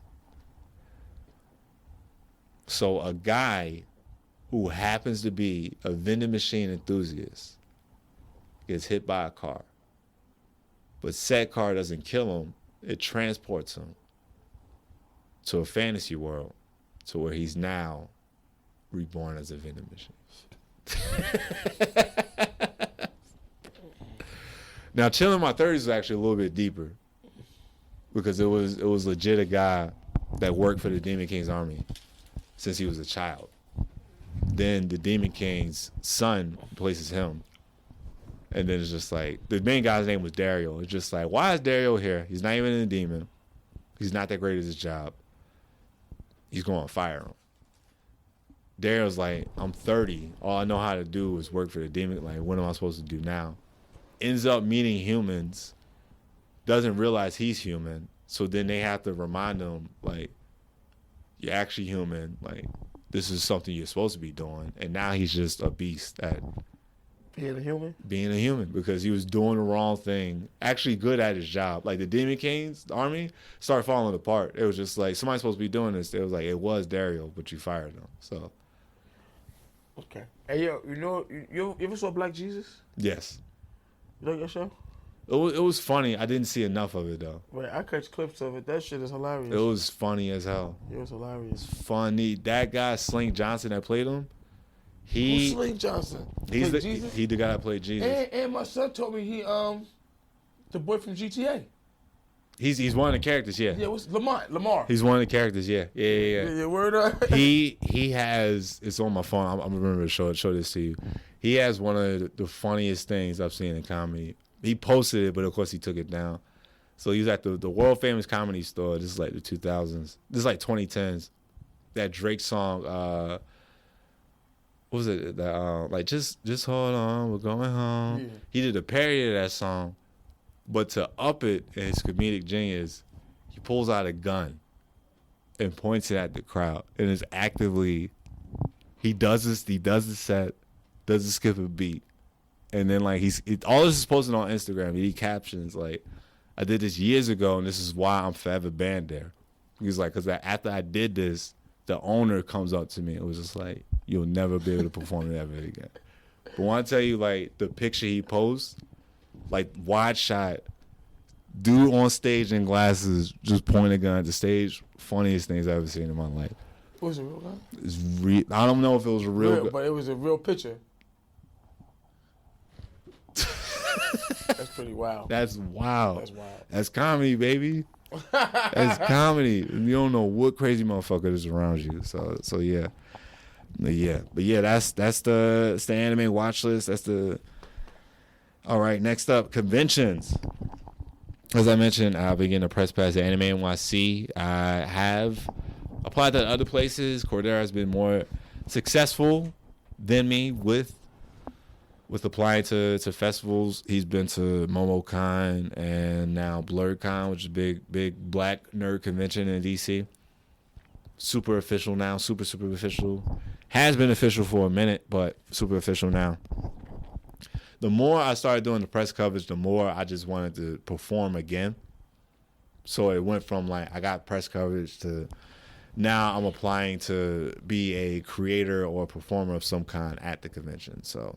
So a guy who happens to be a vending machine enthusiast gets hit by a car. But said car doesn't kill him. It transports him to a fantasy world to where he's now reborn as a vending machine. Now, Chilling in My 30s is actually a little bit deeper because it was legit a guy that worked for the Demon King's Army since he was a child. Then the Demon King's son replaces him. And then it's just like, the main guy's name was Dario. It's just like, why is Dario here? He's not even a demon. He's not that great at his job. He's going to fire him. Dario's like, I'm 30. All I know how to do is work for the demon. Like, what am I supposed to do now? Ends up meeting humans. Doesn't realize he's human. So then they have to remind him, like, you're actually human. Like, this is something you're supposed to be doing. And now he's just a beast at being a human? Being a human, because he was doing the wrong thing. Actually good at his job. Like the Demon King's army started falling apart. It was just like, somebody's supposed to be doing this. It was like, it was Dario, but you fired him. So. Okay. Hey, yo, you ever saw Black Jesus? Yes. You like that show? It was funny. I didn't see enough of it, though. Wait, I catch clips of it. That shit is hilarious. It was funny as hell. It was hilarious. Funny. That guy, Sling Johnson, that played him, Who's Sling Johnson? He the guy that played Jesus. And my son told me he the boy from GTA. He's one of the characters, yeah. Yeah, what's Lamar. He's one of the characters, yeah. Yeah, word up. He has, it's on my phone. I'm remember to show this to you. He has one of the funniest things I've seen in comedy. He posted it, but of course he took it down. So he was at the world famous Comedy Store. This is like the 2000s. This is like 2010s. That Drake song, what was it? That like just hold on, we're going home. Yeah. He did a parody of that song, but to up it in his comedic genius, he pulls out a gun and points it at the crowd and is actively. He does this set, doesn't skip a beat, and then like all this is posted on Instagram. He captions like, "I did this years ago, and this is why I'm forever banned there." He's like, "Cause after I did this, the owner comes up to me and was just like, you'll never be able to perform it ever again." But when I tell you like the picture he posts, like wide shot, dude on stage in glasses, just pointing a gun at the stage, funniest things I've ever seen in my life. Was it a real gun? It's I don't know if it was a real gun. But it was a real picture. That's pretty wild. That's wild. That's wild. That's comedy, baby. That's comedy. You don't know what crazy motherfucker is around you. So yeah. But yeah, that's the anime watch list. That's the. All right, next up, conventions. As I mentioned, I'll begin to press pass the Anime NYC. I have applied to other places. Cordero has been more successful than me with applying to festivals. He's been to MomoCon and now BlurredCon, which is a big black nerd convention in DC. Super official now, super official. Has been official for a minute, but super official now. The more I started doing the press coverage, the more I just wanted to perform again. So it went from like I got press coverage to now I'm applying to be a creator or a performer of some kind at the convention. So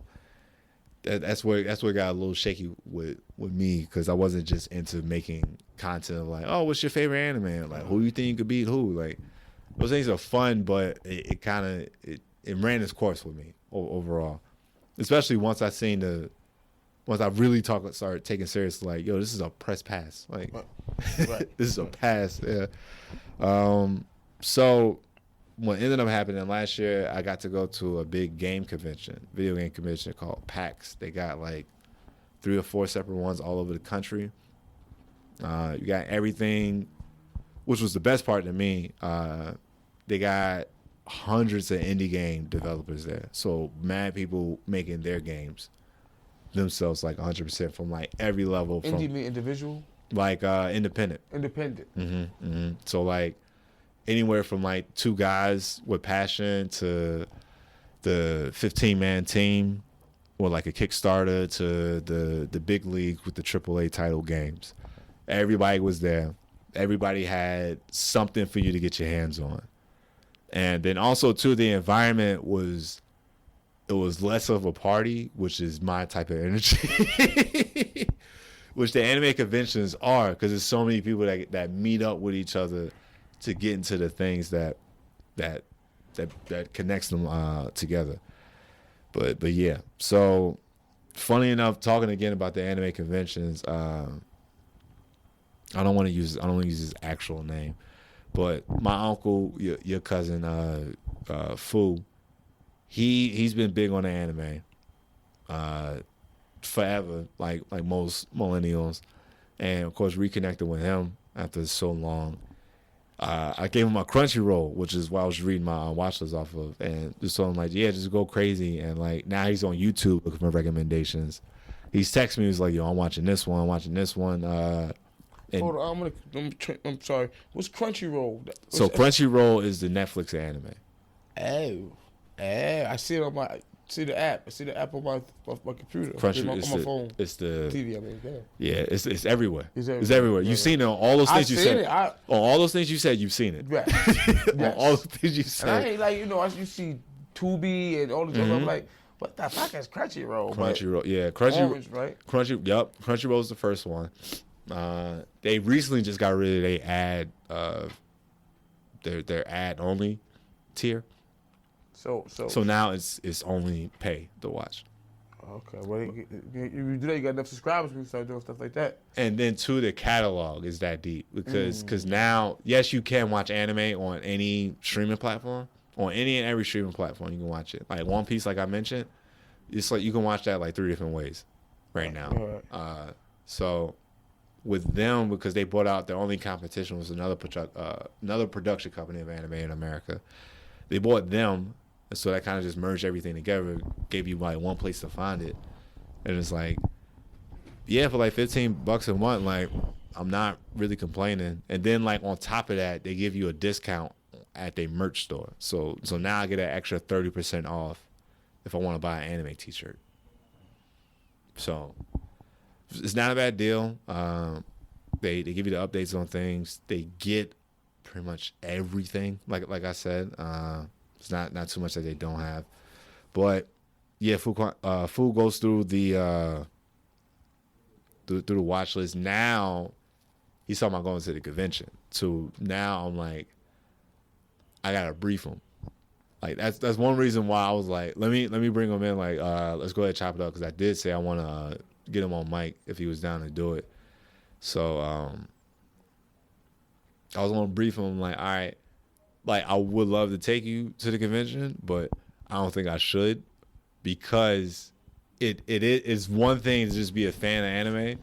that's where it got a little shaky with me, because I wasn't just into making content of like, oh, what's your favorite anime? Like, who do you think you could beat who? Like, those things are fun, but it kind of ran its course with me overall. Especially once I really started taking serious, like, yo, this is a press pass. Like, right. This is a pass. Yeah. So what ended up happening last year, I got to go to a big video game convention called PAX. They got like 3 or 4 separate ones all over the country. You got everything, which was the best part to me. They got hundreds of indie game developers there. So mad people making their games themselves, like 100% from like every level. Indie mean individual? Like independent. Independent. Mm-hmm, mm-hmm. So like anywhere from like 2 guys with passion to the 15-man team, or like a Kickstarter to the big league with the AAA title games. Everybody was there. Everybody had something for you to get your hands on. And then also too, the environment was less of a party, which is my type of energy, which the anime conventions are, because there's so many people that meet up with each other to get into the things that connects them together. But yeah, so funny enough, talking again about the anime conventions, I don't want to use his actual name, but my uncle, your cousin, Fu, he's been big on the anime forever, like most millennials, and of course reconnected with him after so long. I gave him my Crunchyroll, which is what I was reading my watch list off of, and just told him like, yeah, just go crazy. And like now he's on YouTube looking for recommendations. He's texting me, he's like, yo, I'm watching this one. Hold on, I'm sorry. What's Crunchyroll? So Crunchyroll is the Netflix anime. Oh, I see it on my. See the app. I see the app on my computer. Crunchyroll on my phone. It's the TV. I mean, yeah, it's everywhere. It's everywhere. You've seen it on all those things you said. On all those things you said, you've seen it. Right. On all those things you said. And I ain't like, you see Tubi and all the stuff. I'm like, what the fuck is Crunchyroll? Crunchyroll, yeah, Crunchyroll. Orange, right? Crunchyroll's the first one. They recently just got rid of their ad only tier. So now it's only pay to watch. Okay, well, you do that, you got enough subscribers when you start doing stuff like that. And then too, the catalog is that deep because now, yes, you can watch anime on any streaming platform, on any and every streaming platform you can watch it. Like One Piece, like I mentioned, it's like you can watch that like 3 different ways right now. Right. So with them, because they brought out, their only competition was another production company of anime in America. They bought them, so that kind of just merged everything together, gave you like one place to find it, and it's like, yeah, for like $15 a month, like I'm not really complaining. And then like on top of that, they give you a discount at their merch store. So now I get an extra 30% off if I want to buy an anime t-shirt. So it's not a bad deal. They give you the updates on things. They get pretty much everything. Like I said, it's not too much that they don't have. But yeah, Fu goes through the watch list. Now he's talking about going to the convention. So now I'm like, I gotta brief him. Like that's one reason why I was like, let me bring him in. Like, let's go ahead and chop it up, because I did say I want to get him on mic if he was down to do it. So I was gonna brief him like, all right, like I would love to take you to the convention, but I don't think I should, because it is one thing to just be a fan of anime,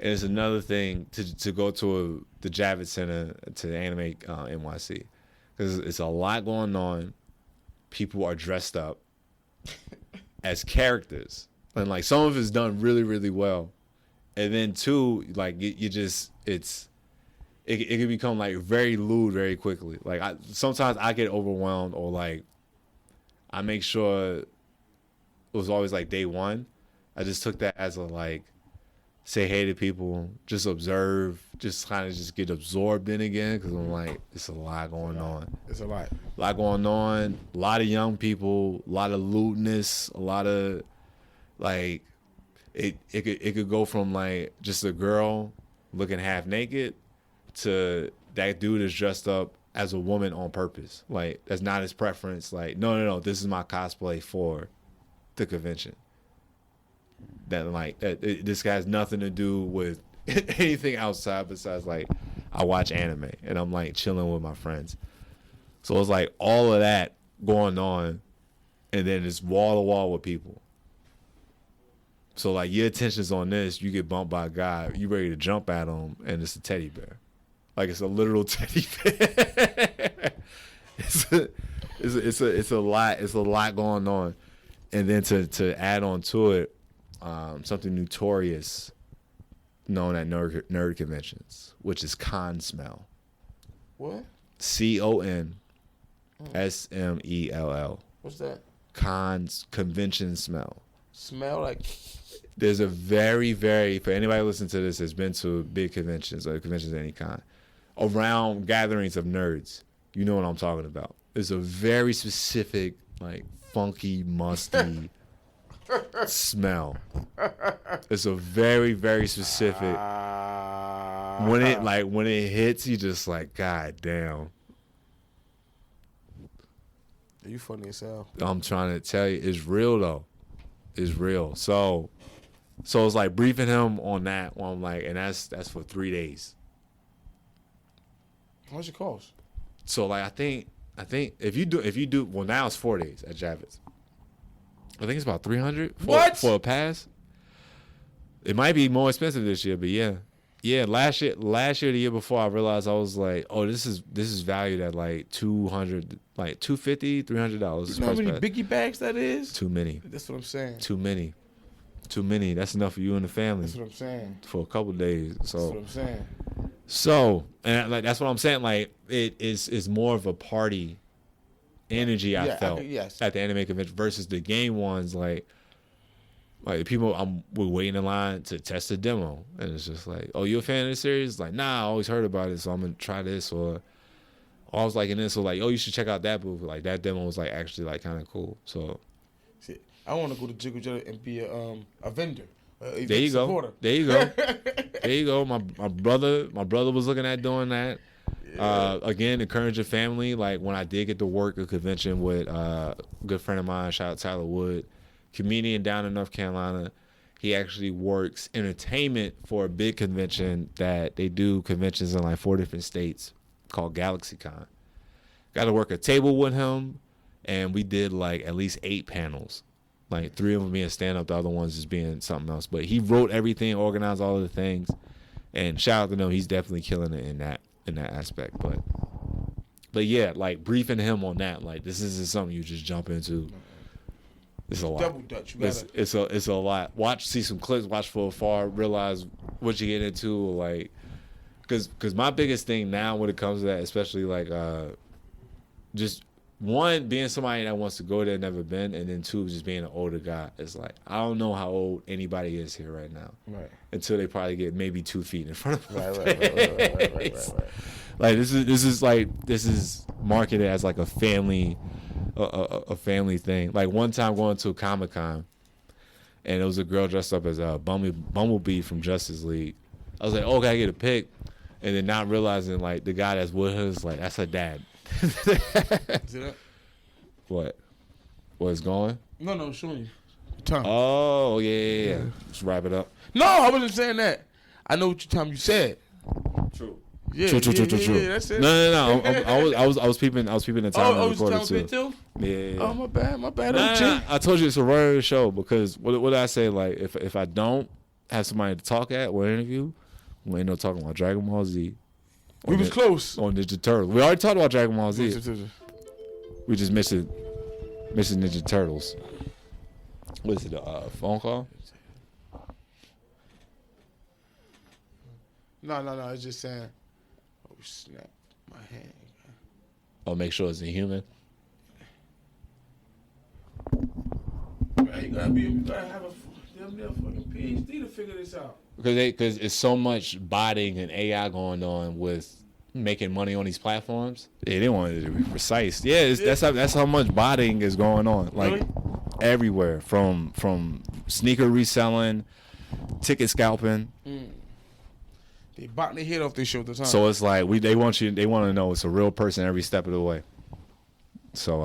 and it's another thing to go to the Javits Center, to the Anime NYC, because it's a lot going on. People are dressed up as characters, and like some of it's done really, really well, and then too, like you just it can become like very lewd very quickly. Like sometimes I get overwhelmed, or like I make sure it was always like day one. I just took that as a like, say hey to people, just observe, just kind of just get absorbed in again, because I'm like, it's a lot going on. It's a lot going on. A lot of young people, a lot of lewdness, a lot of like, it could go from like just a girl looking half naked to that dude is dressed up as a woman on purpose. Like that's not his preference. Like no, this is my cosplay for the convention. That like this has nothing to do with anything outside besides like I watch anime and I'm like chilling with my friends. So it's like all of that going on, and then it's wall to wall with people. So like your attention's on this, you get bumped by a guy, you ready to jump at him, and it's a teddy bear. Like it's a literal teddy bear. It's a lot going on, and then to add on to it, something notorious known at nerd conventions, which is con smell. What? CONSMELL. What's that? Convention smell. Smell like. There's a very, very, for anybody listening to this has been to big conventions or conventions of any kind, around gatherings of nerds, you know what I'm talking about. There's a very specific, like, funky, musty smell. It's a very, very specific. When it hits, you just like, God damn. You funny as hell. I'm trying to tell you, it's real though. It's real. So it's like briefing him on that. Well, I'm like, and that's for 3 days. How much it cost? So like I think if you do well, now it's 4 days at Javits. I think it's about $300 for a pass. It might be more expensive this year, but yeah. Last year, the year before, I realized I was like, oh, this is valued at like $200, like $250, $300. You know how many biggie bags that is? Too many. That's what I'm saying. Too many. That's enough for you and the family. That's what I'm saying. For a couple of days. So that's what I'm saying. So, and like that's what I'm saying. Like it is more of a party energy I felt at the anime convention versus the game ones. Like people, we're waiting in line to test the demo, and it's just like, oh, you a fan of this series? Like, nah, I always heard about it, so I'm gonna try this. Or I was like in this, so like, oh, you should check out that booth. Like that demo was like actually like kind of cool. So, see, I want to go to Jiggle Juggle and be a vendor. There you go. There you go. There you go. My brother was looking at doing that. Yeah. Again, encourage your family. Like when I did get to work a convention with a good friend of mine, shout out Tyler Wood, comedian down in North Carolina. He actually works entertainment for a big convention that they do conventions in like 4 different states called GalaxyCon. Got to work a table with him, and we did like at least 8 panels. Like 3 of them being stand-up, the other ones just being something else. But he wrote everything, organized all of the things. And shout out to him, he's definitely killing it in that aspect. But yeah, like briefing him on that, like this isn't something you just jump into. It's a lot. Double Dutch. It's a lot. See some clips, watch from afar, realize what you get into, like, because my biggest thing now when it comes to that, especially like just one being somebody that wants to go there, never been, and then two just being an older guy. It's like I don't know how old anybody is here right now, right? Until they probably get maybe 2 feet in front of them. Right. Like this is marketed as like a family. A family thing. Like one time going to a Comic-Con, and it was a girl dressed up as a Bumblebee from Justice League. I was like, oh, can I get a pic? And then not realizing like the guy that's with her is like, that's her dad. See that? What? What's going? No, showing you. Tom. Oh yeah. Let's wrap it up. No, I wasn't saying that. I know what you said. True. Yeah, true. Yeah, that's it. No. I was peeping the time. Oh, was the too? Yeah. Oh, my bad. Nah, I told you it's a rare show because what did I say? Like if I don't have somebody to talk at or interview, we ain't no talking about Dragon Ball Z. We was close on Ninja Turtles. We already talked about Dragon Ball Z. We just missing Ninja Turtles. What is it? A phone call? No. It's just saying. Oh snap! My hand. Oh, make sure it's a human. You gotta have a damn fucking PhD to figure this out. Because it's so much botting and AI going on with making money on these platforms. Yeah, they want it to be precise. Yeah, that's how much botting is going on. Like really? Everywhere from sneaker reselling, ticket scalping. They botting their head off their shoulders, huh? So it's like they want to know it's a real person every step of the way. So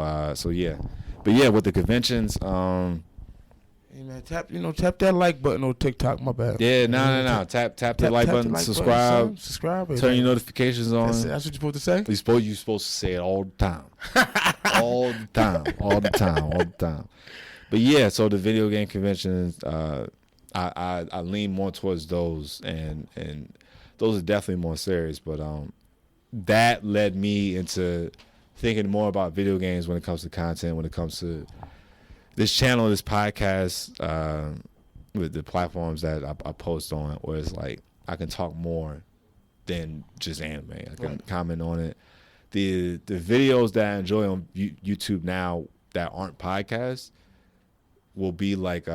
yeah. But yeah, with the conventions, hey man, tap that like button on TikTok, my bad. Yeah, no. Tap the like button, subscribe. Subscribe, turn your notifications on. That's what you're supposed to say? You're supposed to say it all the time. all the time. But yeah, so the video game conventions, I lean more towards those and those are definitely more serious, but that led me into thinking more about video games when it comes to content, when it comes to this channel, this podcast, with the platforms that I post on, where it's like I can talk more than just anime. I can comment on it. The videos that I enjoy on YouTube now that aren't podcasts will be like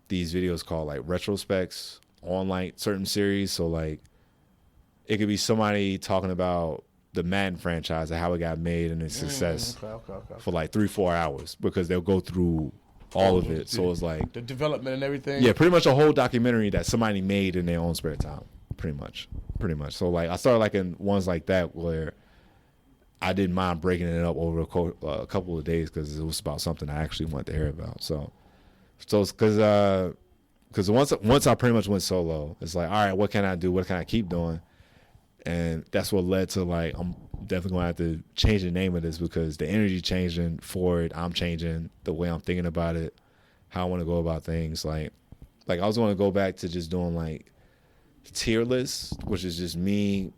these videos called like retrospects on like certain series. So like it could be somebody talking about the Madden franchise and how it got made and its success for like 3-4 hours because they'll go through all of it. So it's like the development and everything. Yeah, pretty much a whole documentary that somebody made in their own spare time. Pretty much. So like I started like in ones like that where I didn't mind breaking it up over a couple of days because it was about something I actually wanted to hear about. So it's because once I pretty much went solo, it's like, all right, what can I do? What can I keep doing? And that's what led to like I'm definitely going to have to change the name of this because the energy changing for it. I'm changing the way I'm thinking about it, how I want to go about things. Like I was going to go back to just doing like tier lists, which is just me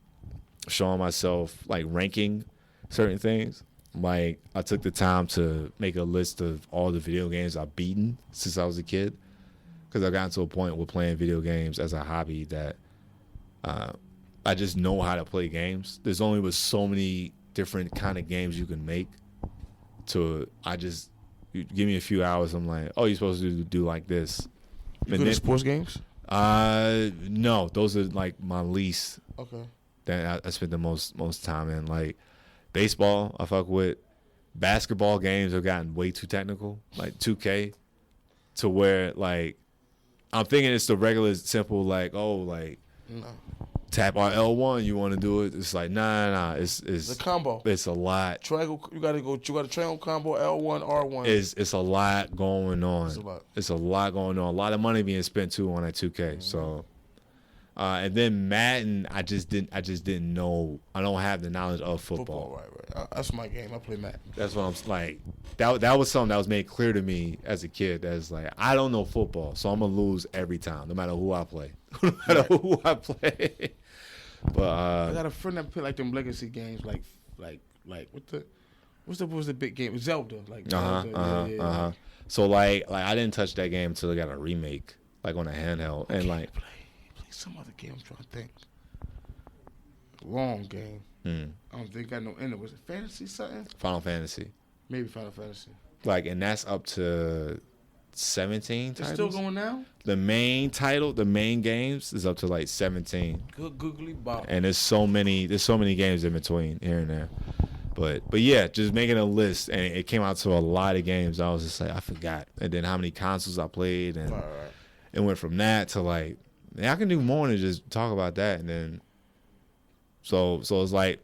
showing myself like ranking certain things. Like I took the time to make a list of all the video games I've beaten since I was a kid because I've gotten to a point with playing video games as a hobby that I just know how to play games. There's only with so many different kind of games you can make. You give me a few hours, I'm like, oh, you're supposed to do like this. You good at sports games? No, those are like my least. Okay. That I spend the most time in. Like baseball, I fuck with. Basketball games have gotten way too technical, like 2K, to where like I'm thinking it's the regular simple like no. Tap on L1, you want to do it. It's like nah. It's a combo. It's a lot. Triangle. You got a triangle combo L1 R1. It's a lot going on. It's a lot going on. A lot of money being spent too on that 2K. Mm-hmm. So, and then Madden, I just didn't know. I don't have the knowledge of football. Right. That's my game. I play Madden. That's what I'm like. That was something that was made clear to me as a kid. That's like I don't know football, so I'm gonna lose every time, no matter who I play. no matter who I play. But I got a friend that play like them legacy games, like what's the big game? Zelda, like Zelda. So like I didn't touch that game until it got a remake, like on a handheld, and like play some other game. I'm trying to think. Long game. I don't think I know. In it was it fantasy something? Final Fantasy. Maybe Final Fantasy. Like, and that's up to 17 titles. It's still going now? The main title, the main games is up to like 17. Good googly bob. And there's so many games in between here and there. But yeah, just making a list, and it came out to a lot of games. I was just like, I forgot. And then how many consoles I played, and it went from that to like, man, I can do more than just talk about that. And then so it's like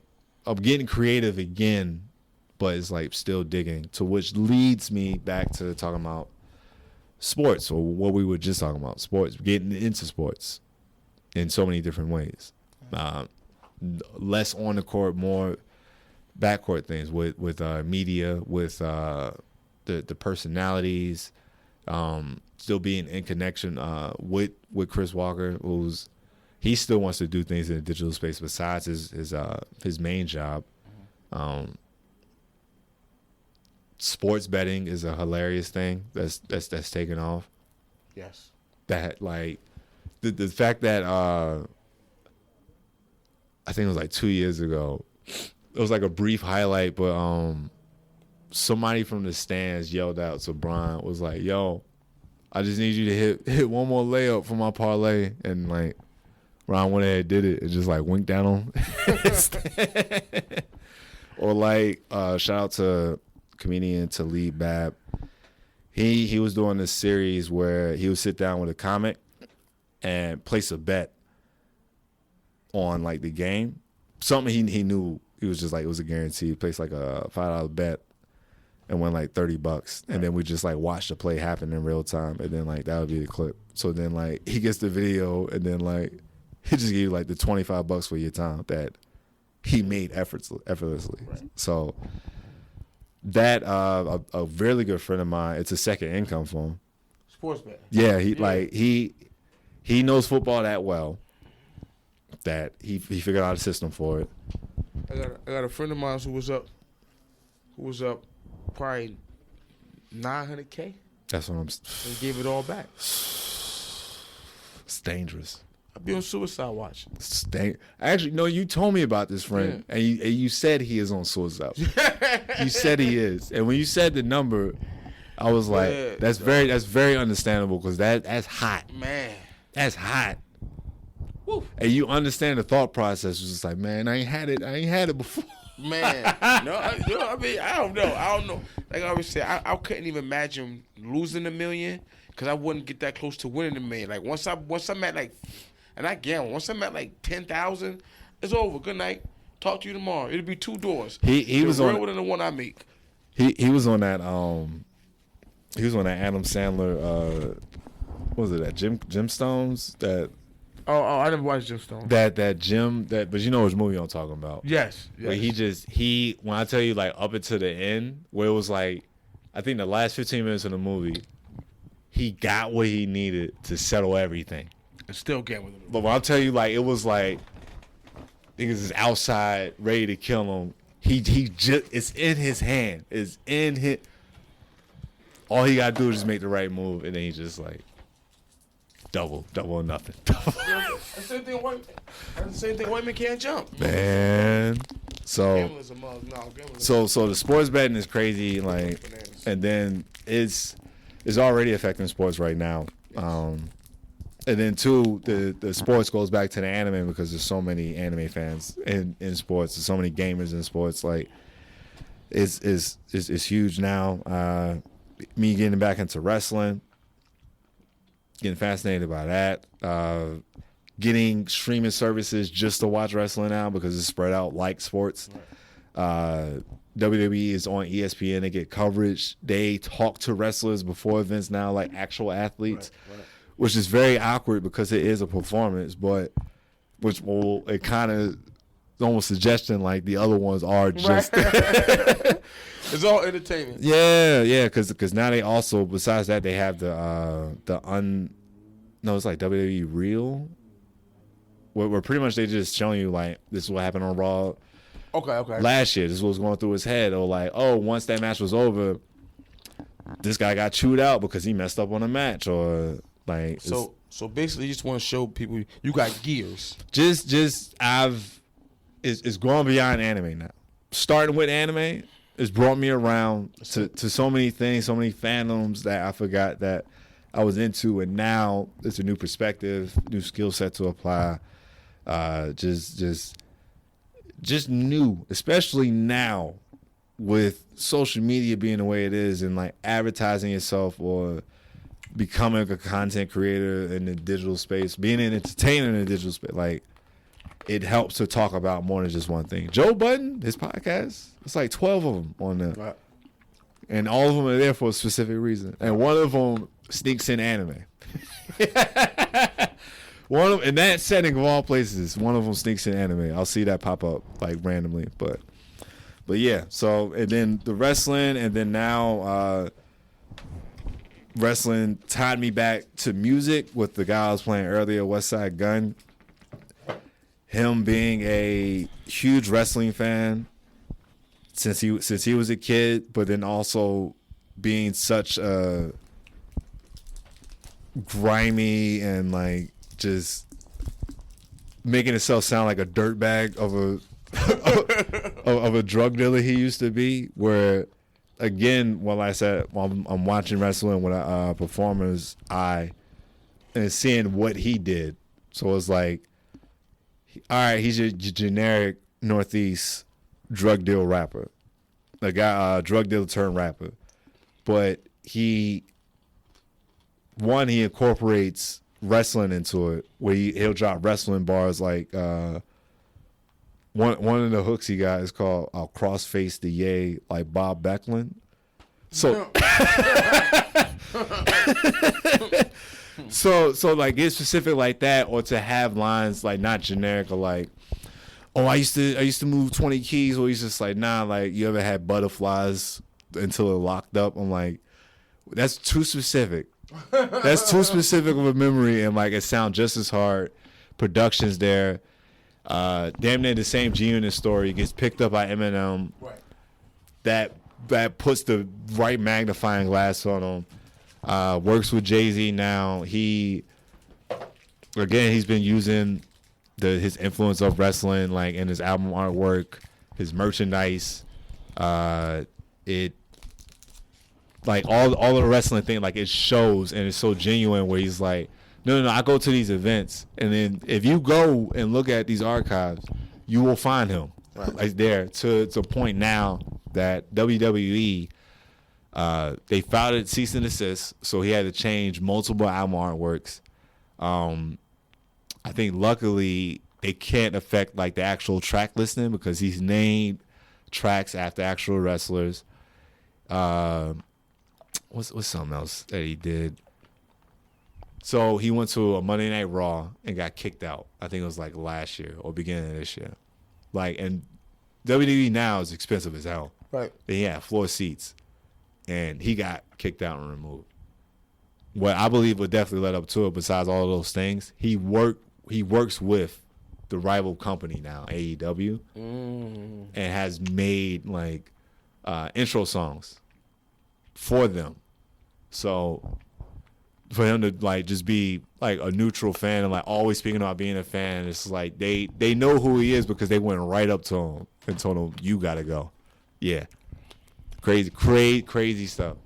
I'm getting creative again, but it's like still digging, to which leads me back to talking about sports, or what we were just talking about, sports, getting into sports in so many different ways. Less on the court, more backcourt things with media, with the personalities, still being in connection with Chris Walker, he still wants to do things in the digital space besides his main job. Sports betting is a hilarious thing that's taken off. Yes. That like the fact that I think it was like 2 years ago, it was like a brief highlight, but somebody from the stands yelled out to Brian, was like, "Yo, I just need you to hit one more layup for my parlay," and like Ron went ahead and did it and just like winked down on him. Or like shout out to comedian Talib Bab. He was doing this series where he would sit down with a comic and place a bet on like the game. Something he knew, he was just like, it was a guarantee. He placed like a $5 bet and won like $30. And then we just like watch the play happen in real time. And then like that would be the clip. So then like he gets the video, and then like he just gave you like the $25 for your time that he made effortlessly. Right. So that a really good friend of mine, it's a second income for him. Sports bet. Yeah, he knows football that well that he figured out a system for it. I got a friend of mine who was up probably $900K. That's what I'm. And gave it all back. It's dangerous. I'll be on suicide watch. Actually, no, you told me about this friend, and you said he is on suicide. You said he is, and when you said the number, I was like, that's very understandable, because that's hot, man. That's hot. Woo. And you understand the thought process. Was just like, man, I ain't had it before. Man, I mean, I don't know. Like I always say, I couldn't even imagine losing $1 million, because I wouldn't get that close to winning $1 million. Like once I'm at like. And I gamble. Once I'm at like 10,000, it's over. Good night. Talk to you tomorrow. It'll be 2 doors. He was on than the one I make. He was on that he was on that Adam Sandler what was it, that Gemstones, that I never watched Gemstones. That Jim, but you know which movie I'm talking about. Yes. Where he when I tell you like up until the end, where it was like, I think the last 15 minutes of the movie, he got what he needed to settle everything. And still gambling. But when I tell you, like, it was like niggas is outside ready to kill him. He just, it's in his hand. It's in his. All he gotta do is just make the right move, and then he just like double or nothing. That's the same thing. White men can't jump. Man, so the sports betting is crazy, like, and then it's already affecting sports right now. And then two, the sports goes back to the anime, because there's so many anime fans in sports. There's so many gamers in sports. Like, it's huge now. Me getting back into wrestling, getting fascinated by that. Getting streaming services just to watch wrestling now, because it's spread out like sports. WWE is on ESPN. They get coverage. They talk to wrestlers before events now, like actual athletes. Right. Which is very awkward, because it is a performance, but it kind of almost suggesting like the other ones are just. Right. It's all entertainment. Yeah, because now they also, besides that, they have No, it's like WWE Real. Where pretty much they just showing you like this is what happened on Raw. Okay. Last year, this was going through his head, or like, oh, once that match was over, this guy got chewed out because he messed up on a match, or like. So basically, you just want to show people you got gears. It's gone beyond anime now. Starting with anime, it's brought me around to so many things, so many fandoms that I forgot that I was into, and now it's a new perspective, new skill set to apply. Just new, especially now with social media being the way it is, and like advertising yourself or becoming a content creator in the digital space, being an entertainer in the digital space, like it helps to talk about more than just one thing. Joe Budden, his podcast, it's like 12 of them on there. Right. And all of them are there for a specific reason. And one of them sneaks in anime. In that setting of all places, one of them sneaks in anime. I'll see that pop up like randomly, but yeah. So and then the wrestling, and then now wrestling tied me back to music with the guy I was playing earlier, West Side Gun. Him being a huge wrestling fan since he was a kid, but then also being such a grimy and like just making himself sound like a dirtbag of a drug dealer he used to be. Where again, while I'm watching wrestling with a performer's eye and seeing what he did, so it's like, all right, he's your generic Northeast drug deal rapper, a guy, drug dealer turned rapper, but he incorporates wrestling into it, where he'll drop wrestling bars like one of the hooks he got is called "I'll crossface the yay" like Bob Backlund. So so like get specific like that, or to have lines like not generic, or like, oh, I used to move 20 keys, or he's just like, nah, like you ever had butterflies until it locked up? I'm like, that's too specific. That's too specific of a memory, and like it sounds just as hard. Production's there. Damn near the same G-Unit story gets picked up by Eminem. Right. That puts the right magnifying glass on him. Works with Jay-Z now. He's been using his influence of wrestling, like in his album artwork, his merchandise. It like all the wrestling thing, like it shows, and it's so genuine. Where he's like, no, I go to these events, and then if you go and look at these archives, you will find him right there. To a point now that WWE, they filed a cease and desist, so he had to change multiple album artworks. I think luckily they can't affect like the actual track listing, because he's named tracks after actual wrestlers. What's something else that he did? So he went to a Monday Night Raw and got kicked out. I think it was like last year or beginning of this year. Like, and WWE now is expensive as hell. Right. They had floor seats, and he got kicked out and removed. What I believe would definitely led up to it, besides all of those things, he works with the rival company now, AEW, and has made like intro songs for them. So for him to like just be like a neutral fan and like always speaking about being a fan, it's like they know who he is, because they went right up to him and told him, you gotta go. Yeah. Crazy stuff.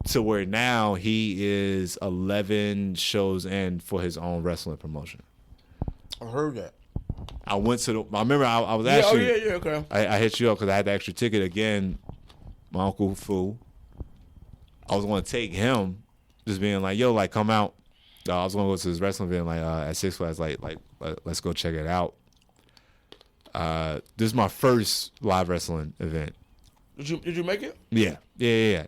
To where now he is 11 shows in for his own wrestling promotion. I heard that. I remember I was asking. Yeah, okay. I hit you up because I had the extra ticket again. My Uncle Fu. I was going to take him, just being like, yo, like, come out. I was going to go to this wrestling event like at Six Flags, like let's go check it out. This is my first live wrestling event. Did you make it? Yeah.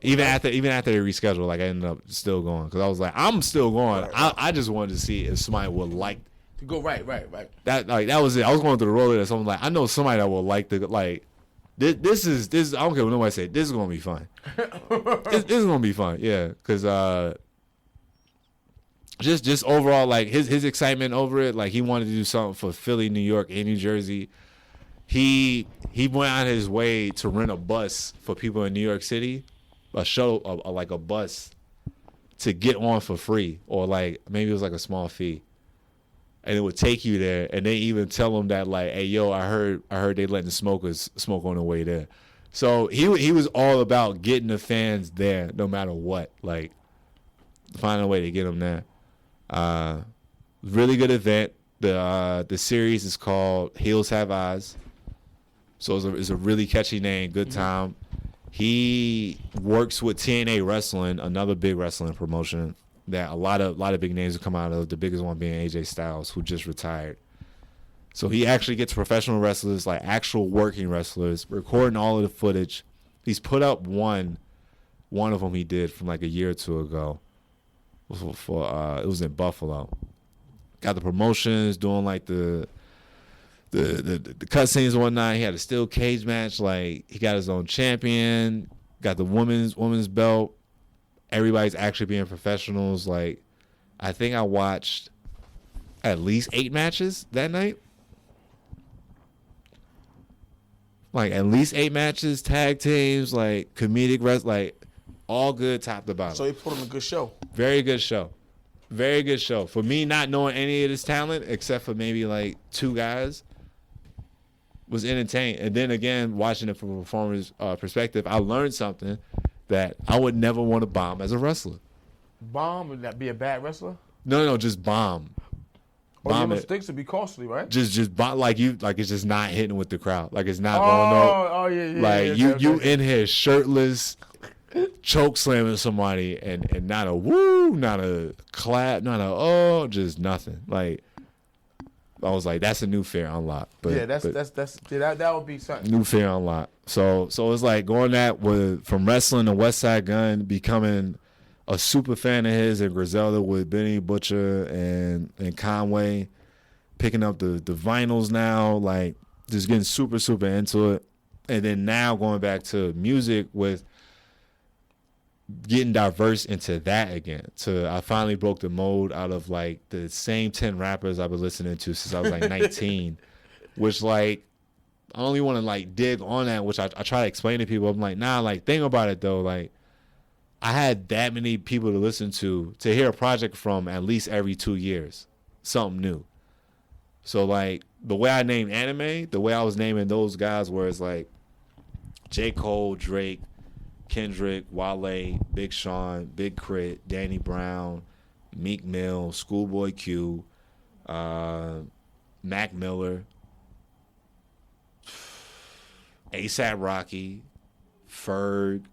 Even after they rescheduled, like I ended up still going, because I was like, I'm still going. Right. I just wanted to see if somebody would like to go. Right. That was it. I was going through the roller there, so I'm like, I know somebody that will like to like. This is. I don't care what nobody say. This is gonna be fun. This is gonna be fun. Yeah, because I just overall, like his excitement over it, like he wanted to do something for Philly, New York, and New Jersey. He went out his way to rent a bus for people in New York City, a shuttle, like a bus, to get on for free, or like maybe it was like a small fee, and it would take you there. And they even tell them that like, hey yo, I heard they letting the smokers smoke on the way there. So he was all about getting the fans there, no matter what, like finding a way to get them there. Really good event. The series is called Heels Have Eyes. So it's a really catchy name, good time. He works with TNA Wrestling, another big wrestling promotion that a lot of big names have come out of, the biggest one being AJ Styles, who just retired. So he actually gets professional wrestlers, like actual working wrestlers, recording all of the footage. He's put up one of them he did from like a year or two ago. It was in Buffalo. Got the promotions, doing like the cutscenes and whatnot. He had a steel cage match. Like he got his own champion. Got the women's belt. Everybody's actually being professionals. Like I think I watched at least 8 matches that night. Like at least 8 matches, tag teams, like comedic like all good top to bottom. So he put on a good show. Very good show. Very good show. For me, not knowing any of this talent except for maybe like 2 guys, was entertained. And then again, watching it from a performer's perspective, I learned something that I would never want to bomb as a wrestler. Bomb? Would that be a bad wrestler? No, just bomb. Your mistakes would be costly, right? Just bomb, like it's just not hitting with the crowd. Like it's not going on. Oh yeah. Like you in here shirtless, choke slamming somebody, and not a woo, not a clap, not a just nothing. Like I was like, that's a new fear unlock. But yeah, that would be something. New fear unlock. So it's like going from wrestling to West Side Gun, becoming a super fan of his and Griselda with Benny Butcher and Conway, picking up the vinyls now, like just getting super, super into it. And then now going back to music with getting diverse into that again. I finally broke the mold out of like the same 10 rappers I've been listening to since I was like 19, which like I only want to like dig on that, which I try to explain to people. I'm like, nah, like think about it though, like I had that many people to listen to hear a project from at least every 2 years, something new. So like the way I named anime, the way I was naming those guys, where it's like J. Cole, Drake, Kendrick, Wale, Big Sean, Big Crit, Danny Brown, Meek Mill, Schoolboy Q, Mac Miller, ASAP Rocky, Ferg.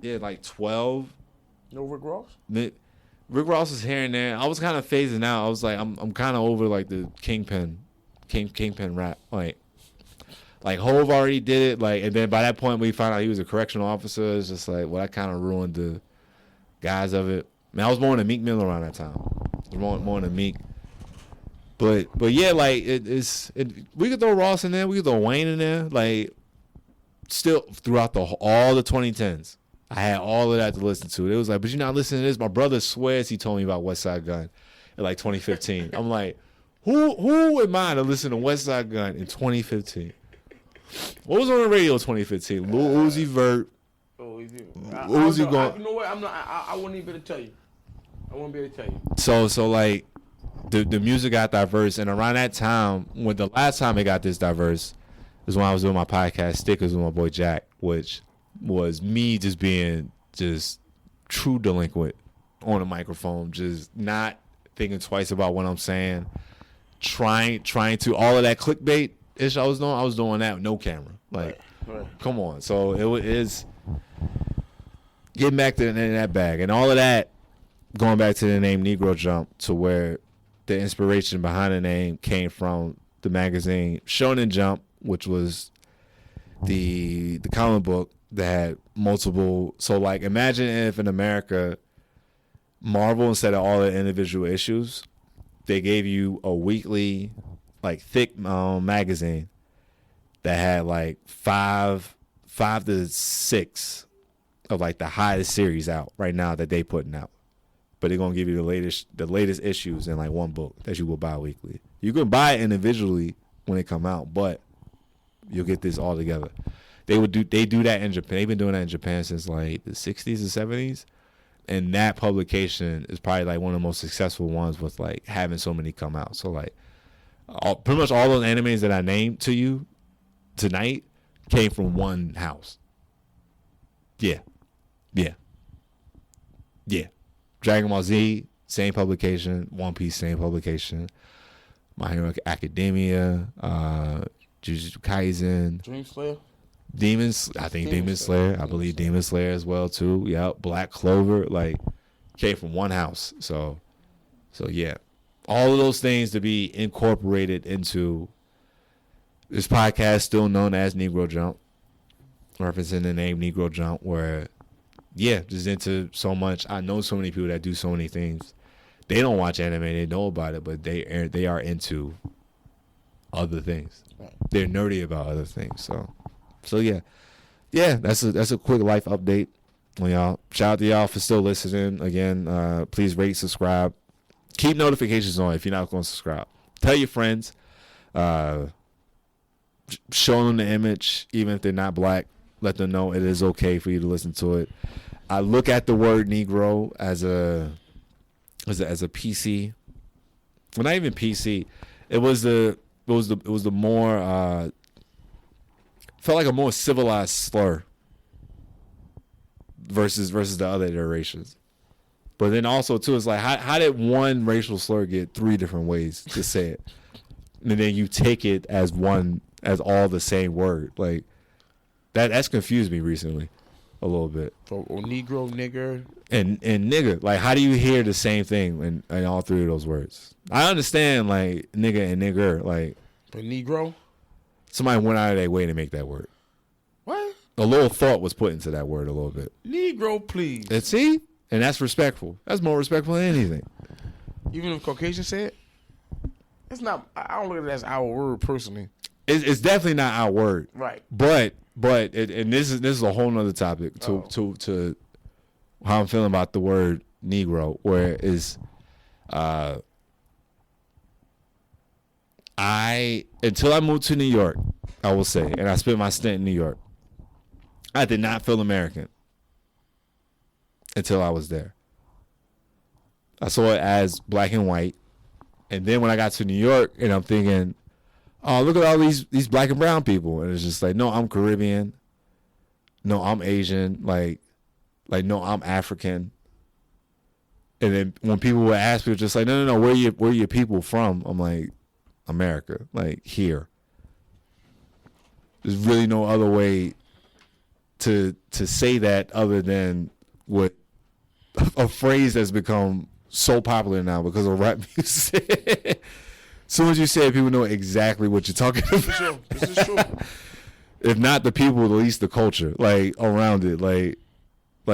Yeah, like 12. No Rick Ross? Rick Ross is here and there. I was kind of phasing out. I was like, I'm kind of over like the Kingpin rap. Like Hove already did it. Like, and then by that point we found out he was a correctional officer. It's just like, well, that kind of ruined the guys of it. Man, I was more than Meek Mill around that time. I was more than Meek. But yeah, like we could throw Ross in there. We could throw Wayne in there. Like, still throughout all the 2010s. I had all of that to listen to. It was like, but you're not listening to this. My brother swears he told me about West Side Gun in like 2015. I'm like, who am I to listen to West Side Gun in 2015? What was on the radio in 2015? Lil Uzi Vert. Uzi going. You know what? I wouldn't even be able to tell you. I wouldn't be able to tell you. So like, the music got diverse, and around that time, when the last time it got this diverse, was when I was doing my podcast Stickers with my boy Jack, which was me just being just true delinquent on a microphone, just not thinking twice about what I'm saying, trying to all of that clickbait ish I was doing that with no camera. Like, right. Come on. So it is getting back to that bag and all of that, going back to the name Negro Jump, to where the inspiration behind the name came from the magazine Shonen Jump, which was the comic book that had multiple. So like, imagine if in America, Marvel, instead of all the individual issues, they gave you a weekly, like thick magazine that had like five to six of like the hottest series out right now that they putting out. But they're gonna give you the latest issues in like one book that you will buy weekly. You can buy it individually when they come out, but you'll get this all together. They do that in Japan. They've been doing that in Japan since like the 60s and 70s. And that publication is probably like one of the most successful ones with like having so many come out. So like pretty much all those animes that I named to you tonight came from one house. Yeah. Dragon Ball Z, same publication. One Piece, same publication. My Hero Academia, Jujutsu Kaisen. Dream Slayer? Demon Slayer. I believe Demon Slayer as well too. Yep. Black Clover, like came from one house. So yeah. All of those things to be incorporated into this podcast, still known as Negro Jump, referencing the name Negro Jump, where just into so much. I know so many people that do so many things. They don't watch anime, they know about it, but they are into other things. They're nerdy about other things. So yeah, that's a quick life update on y'all. Shout out to y'all for still listening. Again, please rate, subscribe, keep notifications on if you're not going to subscribe. Tell your friends, show them the image, even if they're not black. Let them know it is okay for you to listen to it. I look at the word Negro as a PC. Well, not even PC. It was the more felt like a more civilized slur versus the other iterations. But then also too, it's like how did one racial slur get three different ways to say it, and then you take it as all the same word? Like that's confused me recently a little bit. Or Negro, nigger, and nigga. Like, how do you hear the same thing in all three of those words? I understand like nigga and nigger, like, but Negro. Somebody went out of their way to make that word. What? A little thought was put into that word a little bit. Negro, please. And see? And that's respectful. That's more respectful than anything. Even if Caucasian said it? It's not. I don't look at it as our word personally. It's definitely not our word. Right. But and this is a whole nother topic to how I'm feeling about the word Negro, where is until I moved to New York, I will say, and I spent my stint in New York, I did not feel American until I was there. I saw it as black and white. And then when I got to New York, and I'm thinking, oh, look at all these black and brown people. And it's just like, no, I'm Caribbean. No, I'm Asian. Like no, I'm African. And then when people would ask me, just like, no, where are your people from? I'm like, America, like here. There's really no other way to say that other than what a phrase that's become so popular now because of rap music. As soon as you say it, people know exactly what you're talking about. Sure. This is true. If not the people, at least the culture, like around it, like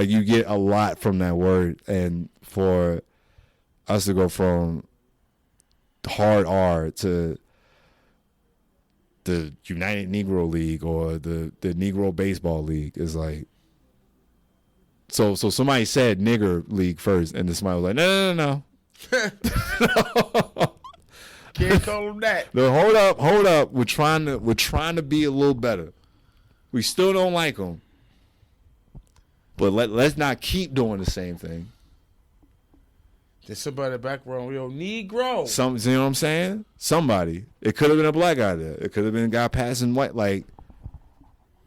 you get a lot from that word. And for us to go from hard R to the United Negro League or the Negro Baseball League is like, so somebody said nigger league first, and then somebody was like, no. Can't call them that. No, hold up. We're trying to be a little better. We still don't like them, but let's not keep doing the same thing. There's somebody in the background, real Negro. You know what I'm saying? Somebody. It could have been a black guy there. It could have been a guy passing white, like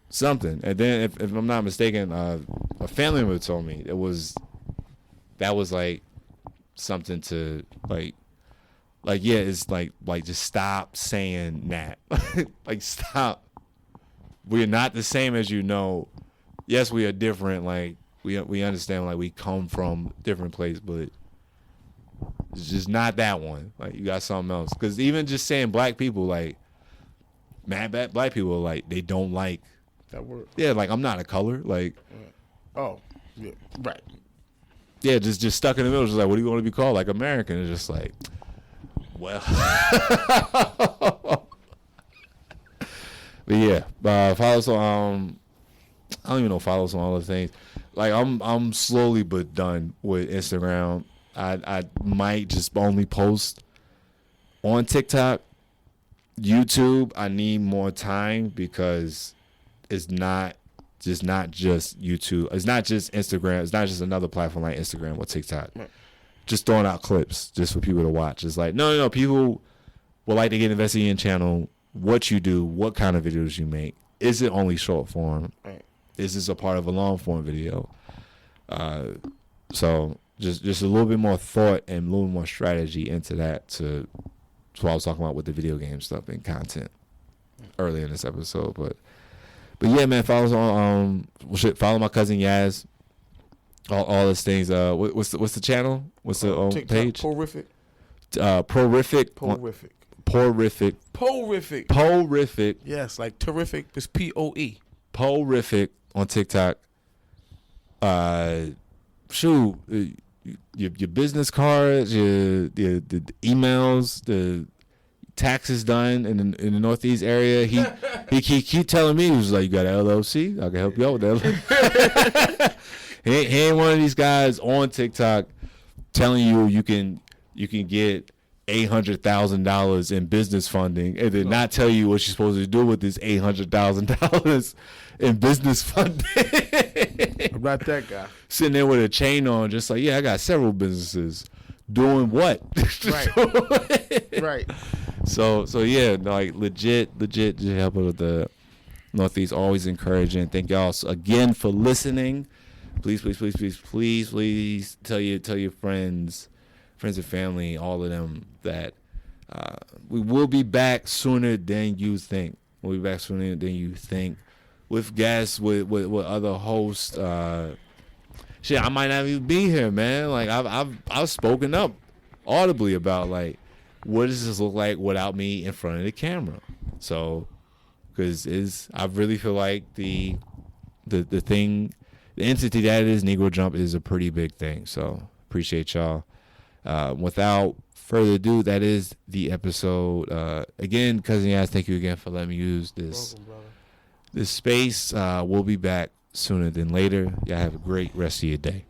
something. And then, if I'm not mistaken, a family member told me that was like something to like yeah, it's like just stop saying that. Like stop. We're not the same as you know. Yes, we are different. Like we understand. Like we come from different places, but it's just not that one. Like you got something else. Because even just saying black people, like mad black people, like they don't like that word. Yeah, like I'm not a color. Like oh yeah, right. Yeah, just stuck in the middle. Just like, what do you want to be called? Like American. It's just like, well. But yeah, follow us on. I don't even know follow us on all the things. Like I'm slowly but done with Instagram. I might just only post on TikTok. YouTube, I need more time because it's not just YouTube. It's not just Instagram. It's not just another platform like Instagram or TikTok. Right. Just throwing out clips just for people to watch. It's like, no. People would like to get invested in your channel, what you do, what kind of videos you make. Is it only short form? Right. Is this a part of a long form video? So just a little bit more thought and a little more strategy into that to what I was talking about with the video game stuff and content early in this episode. But yeah, man, follow us on follow my cousin Yaz. All those things. What's the channel? What's the TikTok, page? Poerrific. Poerrific. Yes, like terrific. It's POE. Poerrific on TikTok. Shoot, your business cards, the emails, the taxes done in the Northeast area. He keep telling me, he was like, you got an LLC? I can help you out with that. he ain't one of these guys on TikTok telling you can get $800,000 in business funding and then not tell you what you're supposed to do with this $800,000 in business funding. I'm not that guy. Sitting there with a chain on, just like, yeah, I got several businesses. Doing what? Right. Right. So yeah, like legit just helping with the Northeast. Always encouraging. Thank y'all again for listening. Please tell your friends and family, all of them, that we will be back sooner than you think. We'll be back sooner than you think, with guests, with other hosts. Shit, I might not even be here, man. Like I've spoken up audibly about, like, what does this look like without me in front of the camera? So, because I really feel like the entity that is Negro Jump is a pretty big thing. So appreciate y'all. Without further ado, that is the episode. Again, Cousin Yaz, thank you again for letting me use this. Welcome, brother. This space. We'll be back sooner than later. Y'all have a great rest of your day.